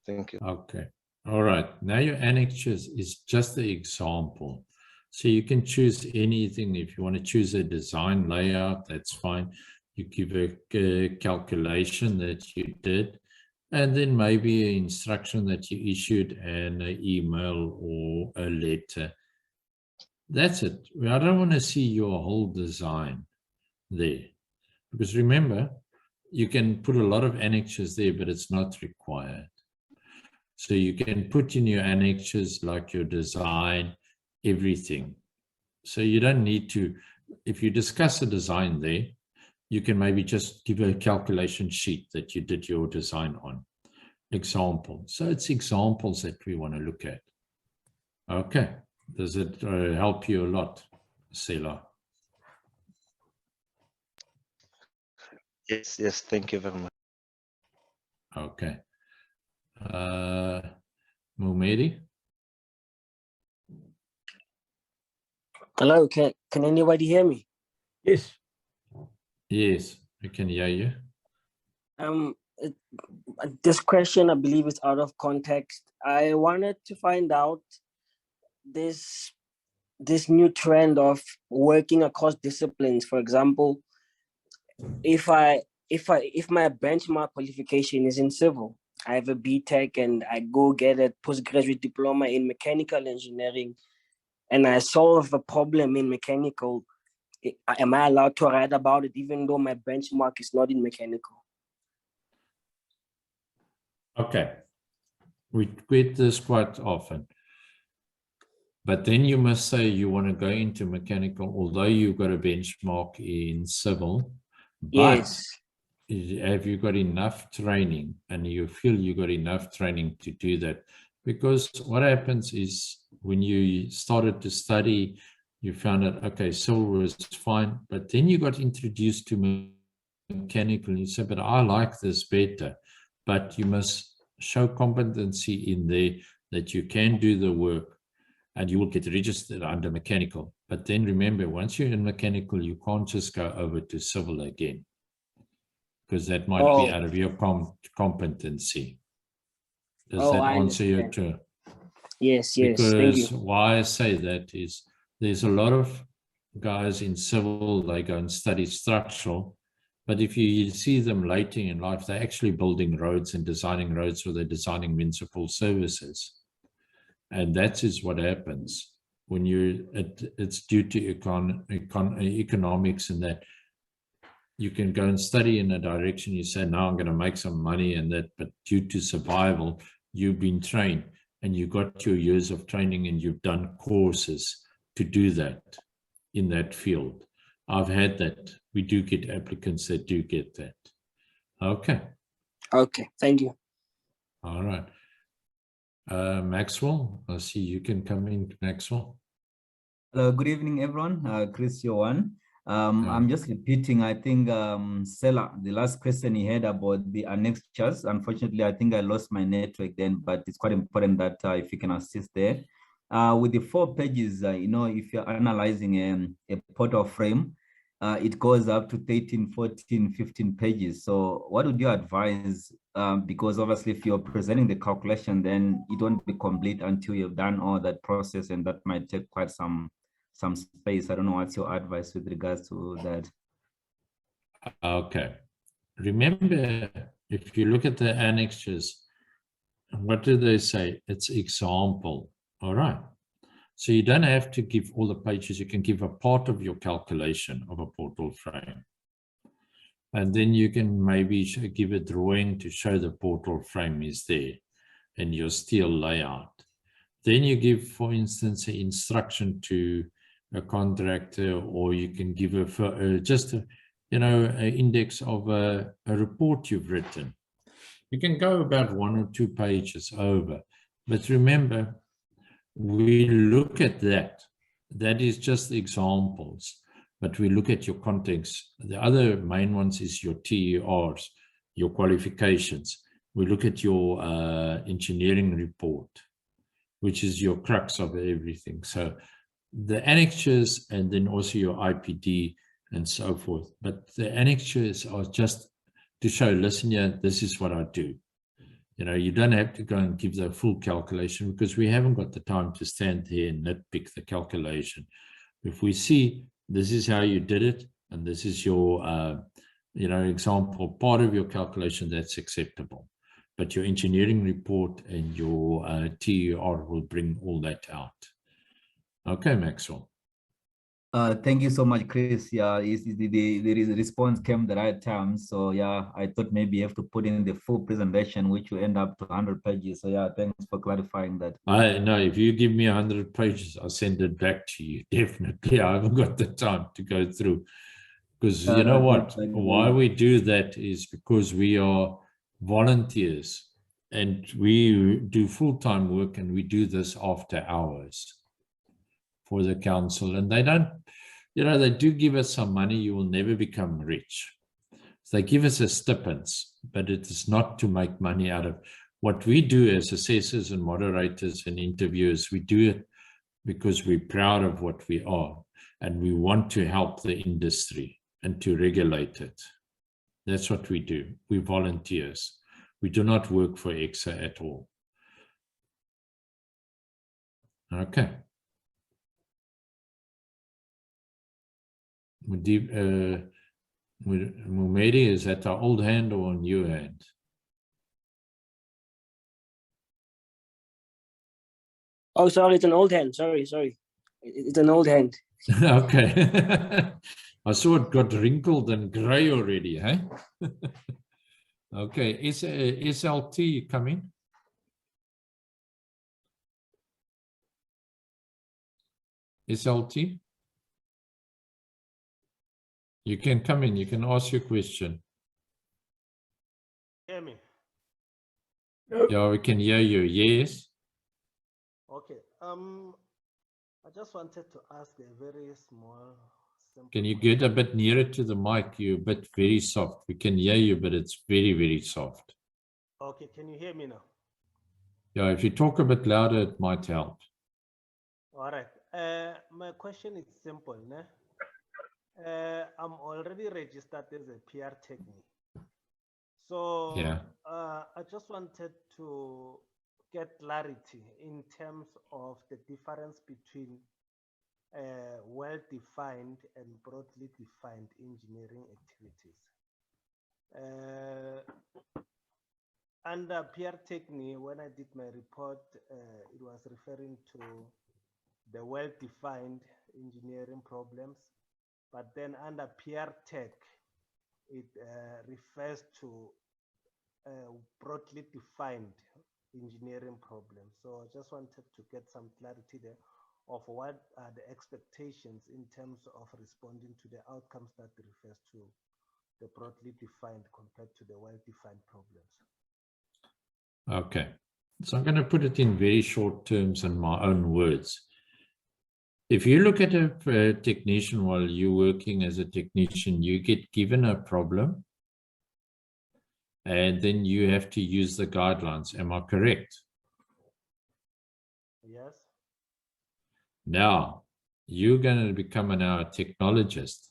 Thank you. Okay. All right. Now your annexures is just the example. So you can choose anything. If you want to choose a design layout, that's fine. You give a calculation that you did, and then maybe an instruction that you issued and an email or a letter. That's it. I don't want to see your whole design there. Because remember, you can put a lot of annexures there, but it's not required. So you can put in your annexures like your design, everything. So you don't need to, if you discuss a design there, you can maybe just give a calculation sheet that you did your design on. Example. So it's examples that we want to look at. Okay. Does it help you a lot, Sela? Yes, thank you very much. Okay. Mumedi? Hello, can anybody hear me? Yes. Yes, we can hear you. This question, I believe, is out of context. I wanted to find out this new trend of working across disciplines. For example, if my benchmark qualification is in civil, I have a BTech and I go get a postgraduate diploma in mechanical engineering, and I solve a problem in mechanical, am I allowed to write about it even though my benchmark is not in mechanical? Okay. We get this quite often. But then you must say you want to go into mechanical, although you've got a benchmark in civil. But Yes. have you got enough training, and you feel you got enough training to do that? Because what happens is when you started to study, you found out, okay, civil was fine, but then you got introduced to mechanical, you say, but I like this better. But you must show competency in there that you can do the work and you will get registered under mechanical. But then remember, once you're in mechanical, you can't just go over to civil again, because that might be out of your competency. Does that I answer your understand. turn? Yes, yes, thank you. Because why I say that is there's a lot of guys in civil, they go and study structural, but if you see them later in life, they're actually building roads and designing roads, or they're designing municipal services. And that is what happens when it's due to economics, and that you can go and study in a direction, you say, now I'm going to make some money and that, but due to survival, you've been trained and you got your years of training and you've done courses to do that in that field. I've had that. We do get applicants that do get that. Okay. Okay, thank you. All right. Maxwell, I see you can come in, Maxwell. Hello, good evening, everyone. Chris Yowan. I'm just repeating, I think, Stella, the last question he had about the annexures. Unfortunately, I think I lost my network then, but it's quite important that if you can assist there. With the 4 pages, if you're analyzing a portal frame, it goes up to 13, 14, 15 pages. So what would you advise? Because obviously if you're presenting the calculation, then it won't be complete until you've done all that process, and that might take quite some space. I don't know what's your advice with regards to that. Okay. Remember, if you look at the annexures, what do they say? It's example. All right. So you don't have to give all the pages. You can give a part of your calculation of a portal frame. And then you can maybe give a drawing to show the portal frame is there and your steel layout. Then you give, for instance, an instruction to a contractor, or you can give just an index of a report you've written. You can go about 1 or 2 pages over. But remember, we look at that. That is just examples. But we look at your context. The other main ones is your TERs, your qualifications. We look at your engineering report, which is your crux of everything. So the annexures, and then also your IPD and so forth. But the annexures are just to show, listen here, this is what I do. You don't have to go and give the full calculation, because we haven't got the time to stand here and nitpick the calculation. If we see this is how you did it, and this is your, example, part of your calculation, that's acceptable. But your engineering report and your TER will bring all that out. Okay, Maxwell. Thank you so much, Chris. Yeah, the response came the right time. So yeah, I thought maybe you have to put in the full presentation, which will end up to 100 pages. So yeah, thanks for clarifying that. I know if you give me 100 pages, I'll send it back to you. Definitely. I haven't got the time to go through, because you know what? Why we do that is because we are volunteers and we do full-time work, and we do this after hours for the council, and they don't, they do give us some money. You will never become rich. So they give us a stipends, but it is not to make money out of what we do as assessors and moderators and interviewers. We do it because we're proud of what we are, and we want to help the industry and to regulate it. That's what we do. We're volunteers. We do not work for ECSA at all. Okay. Mumedi, is that our old hand or a new hand? Oh, sorry, it's an old hand. Sorry. It's an old hand. Okay. I saw it got wrinkled and gray already, hey? Okay, is SLT coming? SLT? You can come in, you can ask your question. Hear me? Yeah, we can hear you, yes. Okay. I just wanted to ask a very small simple. Can you get a bit nearer to the mic? You're a bit very soft. We can hear you, but it's very, very soft. Okay, can you hear me now? Yeah, if you talk a bit louder, it might help. All right. My question is simple. Ne? I'm already registered as a PR technique. So Yeah. I just wanted to get clarity in terms of the difference between well-defined and broadly defined engineering activities. Under PR technique, when I did my report, it was referring to the well-defined engineering problems, but then under PR tech, it refers to broadly defined engineering problems. So I just wanted to get some clarity there of what are the expectations in terms of responding to the outcomes that refers to the broadly defined compared to the well-defined problems. Okay. So I'm going to put it in very short terms in my own words. If you look at a technician while you're working as a technician, you get given a problem and then you have to use the guidelines. Am I correct? Yes. Now, you're going to become now a technologist.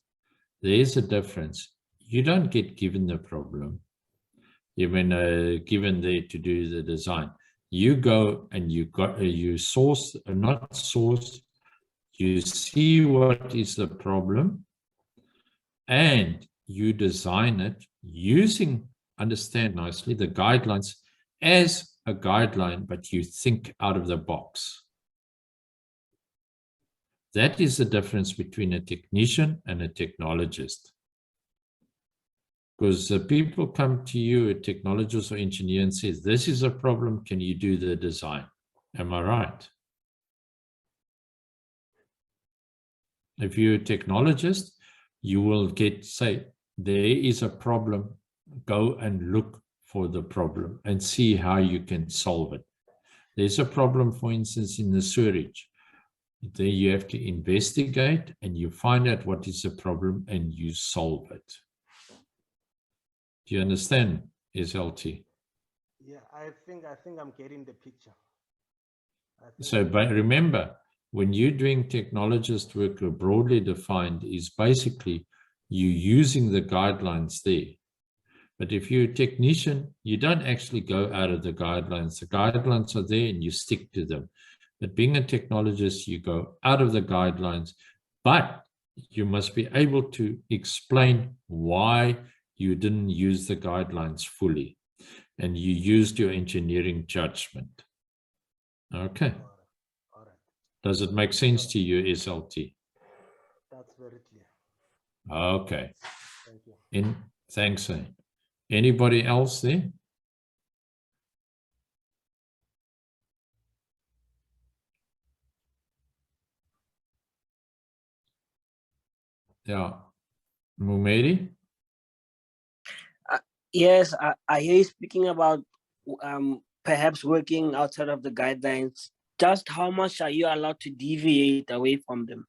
There's a difference. You don't get given the problem. You've been given there to do the design. You go and you source, not source, you see what is the problem and you design it using, understand nicely, the guidelines as a guideline, but you think out of the box. That is the difference between a technician and a technologist. Because the people come to you, a technologist or engineer, and says, this is a problem, can you do the design? Am I right? If you're a technologist, you will say, there is a problem, go and look for the problem and see how you can solve it. There's a problem, for instance, in the sewerage. There you have to investigate and you find out what is the problem and you solve it. Do you understand, SLT? Yeah, I think I'm getting the picture. So, but remember, when you're doing technologist work, broadly defined is basically you using the guidelines there. But if you're a technician, you don't actually go out of the guidelines. The guidelines are there and you stick to them. But being a technologist, you go out of the guidelines, but you must be able to explain why you didn't use the guidelines fully and you used your engineering judgment. Okay. All right. Does it make sense to you, SLT? That's very clear. Okay. Thank you. Thanks. Anybody else there? Yeah. Mumeri? Yes, I hear you speaking about perhaps working outside of the guidelines. Just how much are you allowed to deviate away from them?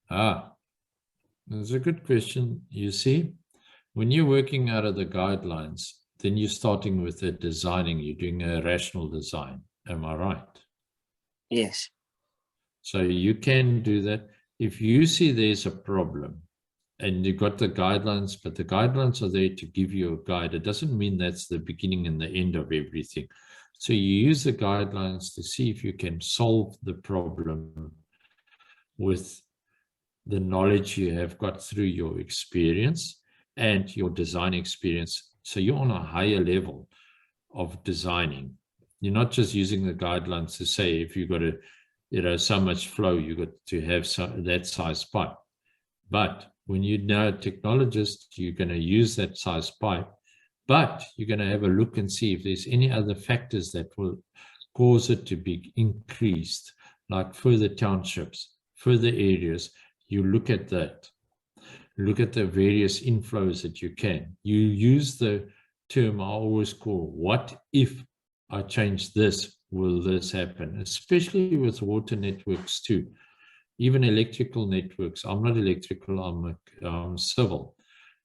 That's a good question. You see, when you're working out of the guidelines, then you're starting with the designing, you're doing a rational design. Am I right? Yes. So you can do that. If you see there's a problem and you've got the guidelines, but the guidelines are there to give you a guide, it doesn't mean that's the beginning and the end of everything. So you use the guidelines to see if you can solve the problem with the knowledge you have got through your experience and your design experience. So you're on a higher level of designing. You're not just using the guidelines to say, if you've got so much flow, you've got to have that size pipe. But when you're now a technologist, you're going to use that size pipe, but you're going to have a look and see if there's any other factors that will cause it to be increased, like further townships, further areas. You look at that. Look at the various inflows that you can. You use the term I always call, what if I change this, will this happen? Especially with water networks too. even electrical networks. I'm not electrical, I'm civil.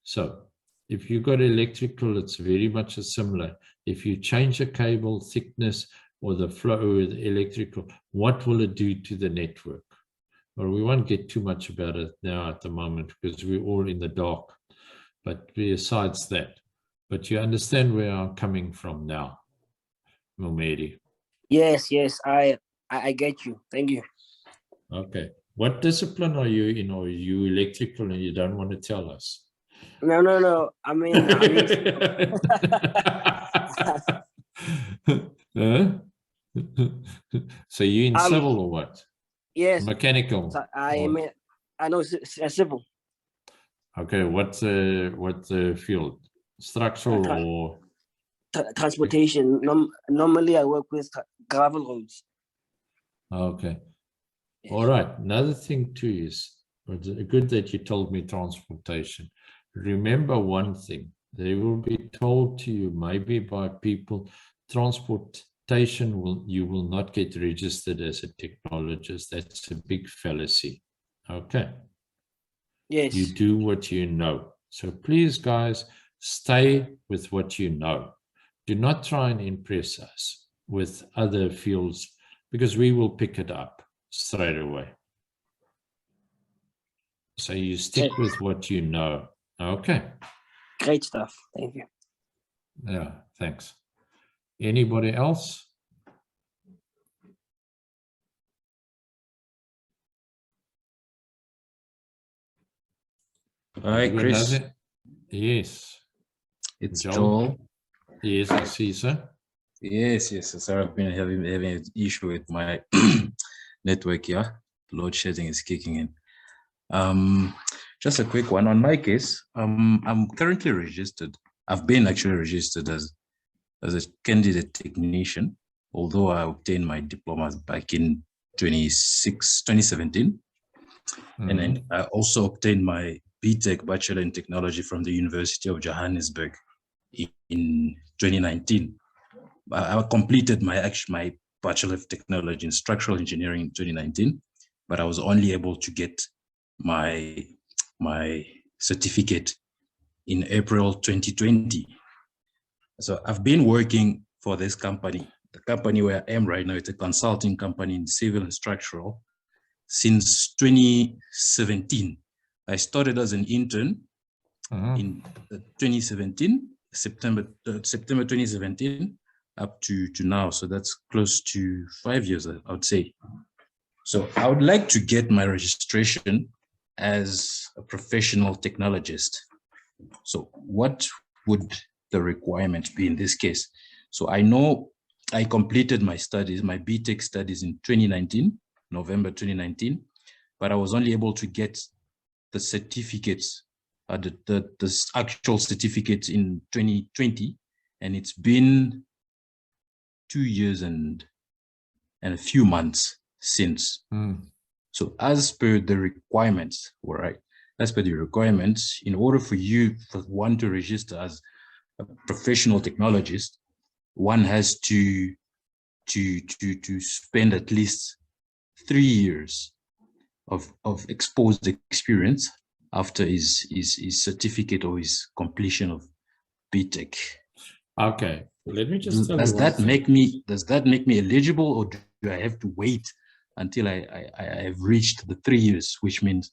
So if you got electrical, it's very much similar. If you change a cable thickness or the flow with electrical, what will it do to the network? Well, we won't get too much about it now at the moment because we're all in the dark. But besides that, but you understand where I'm coming from now, Momedi? Yes, I get you. Thank you. Okay. What discipline are you in? Or are you electrical and you don't want to tell us? No. I mean, So you in civil or what? Yes. Mechanical. I know civil. Okay. What field? Structural or transportation? Normally, I work with gravel roads. okay. All right. Another thing too is, good that you told me transportation. Remember one thing, they will be told to you maybe by people, transportation you will not get registered as a technologist. That's a big fallacy. Okay. Yes. You do what you know. So please, guys, stay with what you know. Do not try and impress us with other fields because we will pick it up straight away. So you stick with what you know. Okay. Great stuff. Thank you. Yeah, thanks. Anybody else? Hi, Chris. Yes. It's Joel. Yes, I see, sir. Yes. Sorry, I've been having an issue with my network here. Load shedding is kicking in. Just a quick one on my case. I'm currently registered. I've been actually registered as a candidate technician, although I obtained my diplomas back in 2017. Mm-hmm. And then I also obtained my BTech Bachelor in Technology from the University of Johannesburg in 2019. I completed my Bachelor of Technology in Structural Engineering in 2019, but I was only able to get my certificate in April 2020. So I've been working for this company. The company where I am right now, it's a consulting company in civil and structural since 2017. I started as an intern in 2017, September 2017, up to now. So that's close to 5 years, I would say. So I would like to get my registration as a professional technologist. So what would the requirement be in this case? So I know I completed my studies, my BTech studies in 2019, November 2019, but I was only able to get the certificates, the actual certificates in 2020, and it's been 2 years and a few months since. So as per the requirements, all right, as per the requirements, in order for one to register as a professional technologist, one has to spend at least 3 years of exposed experience after his certificate or his completion of BTech. Okay, let me just tell does you that make me eligible, or do I have to wait until I have reached the 3 years, which means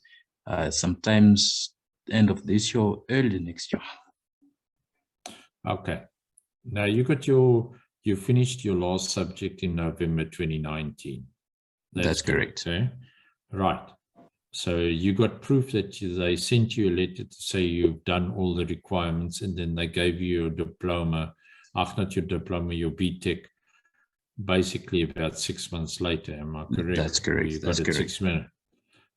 sometimes end of this year or early next year? Okay, now you finished your last subject in November 2019. That's correct. Okay, right. So you got proof that they sent you a letter to say you've done all the requirements, and then they gave you your diploma, not your diploma, your BTech, basically about 6 months later. Am I correct? That's correct. You got it 6 months.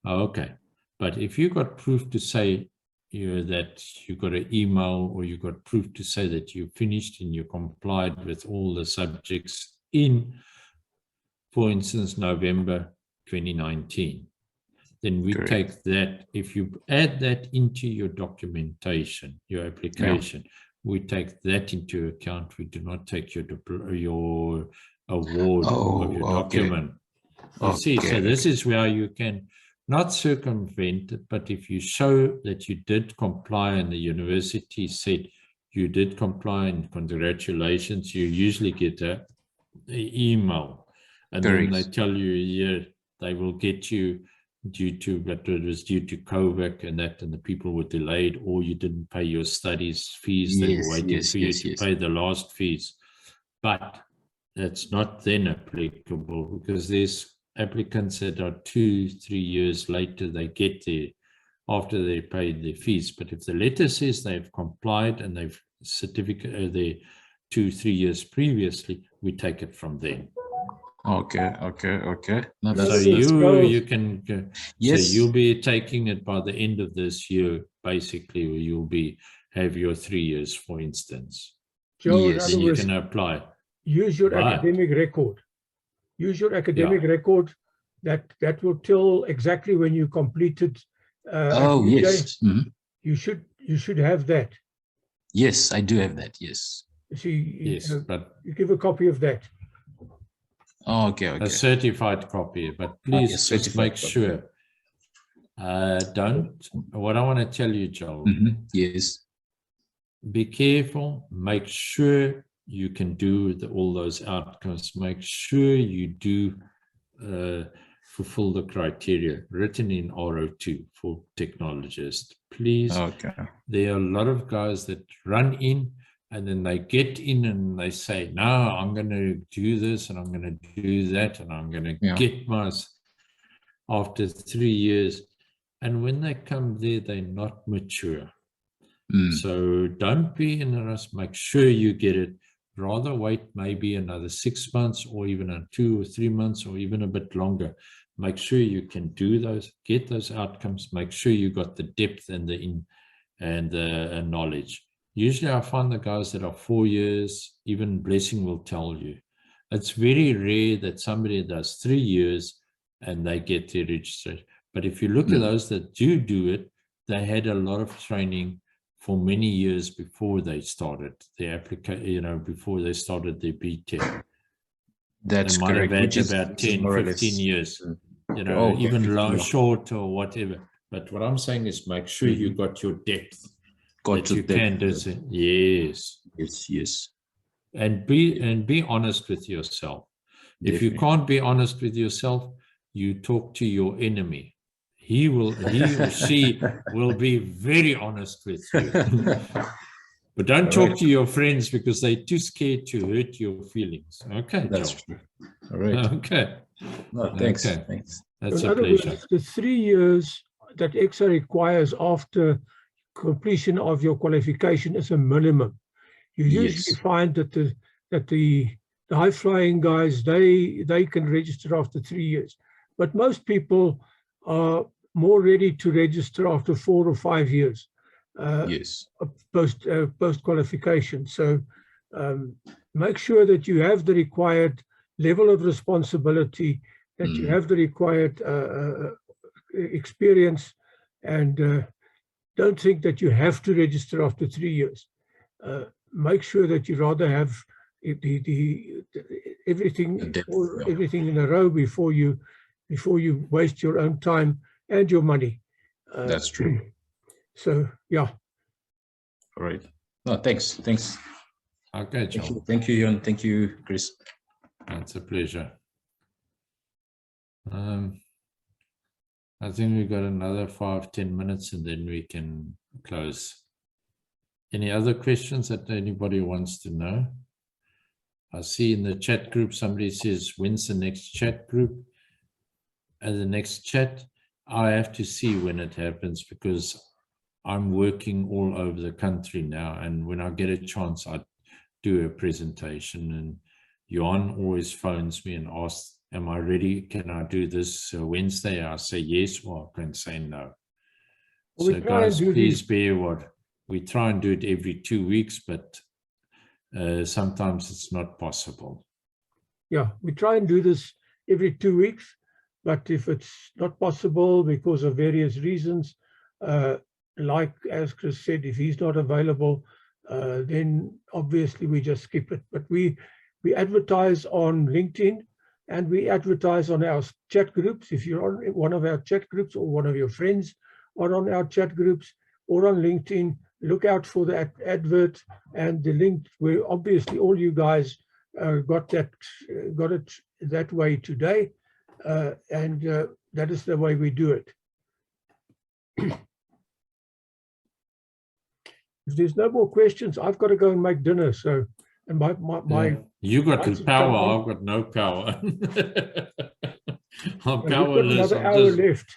Oh, okay. But if you got proof to say that you got an email, or you got proof to say that you finished and you complied with all the subjects in, for instance, November 2019, then we take that. If you add that into your documentation, your application, we take that into account. We do not take your award or your document. You see, so this is where you can not circumvent it, but if you show that you did comply and the university said you did comply and congratulations, you usually get an email. And then they tell you, yeah, they will get you due to, but it was due to COVID and that, and the people were delayed, or you didn't pay your studies fees. They were waiting for you to pay the last fees. But that's not then applicable, because there's applicants that are 2-3 years later, they get there after they paid their fees. But if the letter says they've complied and they've certificate their 2-3 years previously, we take it from there. Okay. No, So you can go, so you'll be taking it by the end of this year, basically, where you'll have your 3 years, for instance. Joe, Yes. Then you can apply. Use your academic record. Use your academic record. That will tell exactly when you completed. Yes. You should have that. Yes, I do have that. Yes. See, Yes, but you give a copy of that. Okay. A certified copy, but please just make sure. What I want to tell you, Joel. Yes. Be careful. Make sure you can do all those outcomes. Make sure you do fulfill the criteria written in R02 for technologists. Please. Okay. There are a lot of guys that run in and then they get in and they say, no, I'm going to do this and I'm going to do that and I'm going to get my, after 3 years. And when they come there, they're not mature. So don't be in a rush. Make sure you get it. Rather wait maybe another 6 months or even 2 or 3 months or even a bit longer. Make sure you can do those, get those outcomes. Make sure you got the depth and the knowledge. Usually I find the guys that are 4 years, even Blessing will tell you. It's very rare that somebody does 3 years and they get their registration. But if you look at those that do it, they had a lot of training for many years before they started their application, before they started their BTech. That's they might correct. have had about 10, 15 years, even long, short or whatever. But what I'm saying is make sure you got your depth. That you can do it. Yes. And be honest with yourself. If you can't be honest with yourself, you talk to your enemy. He or she will be very honest with you. But don't talk to your friends because they're too scared to hurt your feelings. Okay, that's Joel. true. All right. Okay. No, thanks. Okay. Thanks. That's in a other pleasure. words, the 3 years that ECSA requires after completion of your qualification is a minimum. You usually find that the high-flying guys, they can register after 3 years. But most people are more ready to register after 4 or 5 years post qualification. So make sure that you have the required level of responsibility, that you have the required experience, and don't think that you have to register after 3 years. Make sure that you rather have everything in a row before you waste your own time and your money. That's true. So yeah. All right. No, thanks. Okay, Joel. Thank you, Jan. Thank you, Chris. It's a pleasure. I think we've got another 5-10 minutes and then we can close. Any other questions that anybody wants to know? I see in the chat group, somebody says, when's the next chat group? And the next chat, I have to see when it happens because I'm working all over the country now. And when I get a chance, I do a presentation and Jan always phones me and asks, am I ready? Can I do this Wednesday? I say yes, or I can say no. Well, so guys, please bear what we try and do it every 2 weeks, but sometimes it's not possible. Yeah, we try and do this every 2 weeks, but if it's not possible because of various reasons, like as Chris said, if he's not available, then obviously we just skip it. But we advertise on LinkedIn and we advertise on our chat groups. If you're on one of our chat groups or one of your friends are on our chat groups or on LinkedIn, look out for that advert and the link where obviously all you guys got it that way today. And that is the way we do it. If there's no more questions, I've got to go and make dinner. So, and you got the lights have power. come on. I've got no power. I'm We've got powerless. another hour left.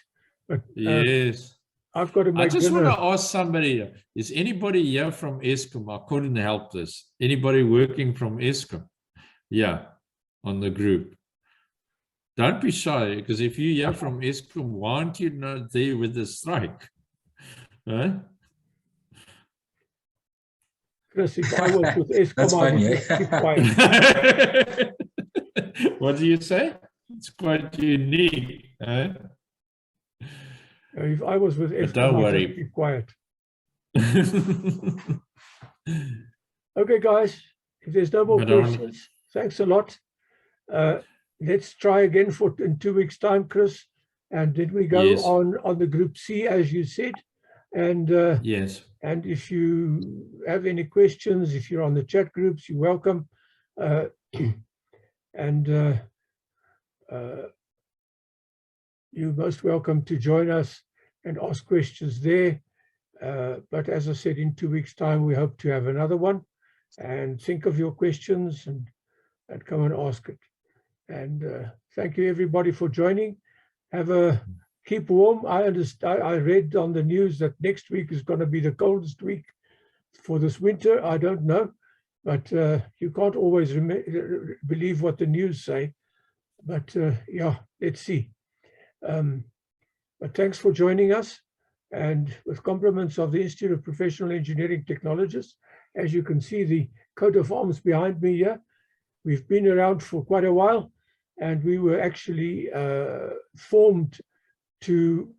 But, yes. I've got to make I just dinner. want to ask somebody, is anybody here from ESCOM? I couldn't help this. Anybody working from ESCOM? Yeah, on the group. Don't be shy, because if you hear from ESCOM, why aren't you not there with the strike? Huh? Chris, if I was with ESCOM, That's I funny, would eh? keep quiet. What do you say? It's quite unique. Huh? If I was with ESCOM, don't I worry. would keep quiet. Okay, guys, if there's no more questions, thanks a lot. Let's try again in 2 weeks' time, Chris. And did we go Yes. on the group C, as you said? And yes. And if you have any questions, if you're on the chat groups, you're welcome. You're most welcome to join us and ask questions there. But as I said, in 2 weeks' time, we hope to have another one. And think of your questions and come and ask it. And thank you, everybody, for joining. Keep warm. I understand. I read on the news that next week is going to be the coldest week for this winter. I don't know, but you can't always believe what the news say. But yeah, let's see. But thanks for joining us. And with compliments of the Institute of Professional Engineering Technologists, as you can see, the coat of arms behind me here, we've been around for quite a while, and we were actually formed to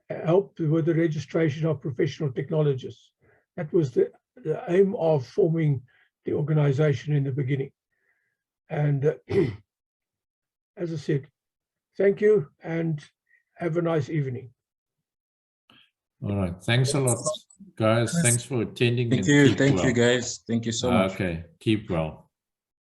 help with the registration of professional technologists. That was the aim of forming the organization in the beginning. And as I said, thank you and have a nice evening. All right. Thanks a lot, guys. Thanks for attending. Thank you. Thank you, guys. Thank you so much. Okay. Keep well.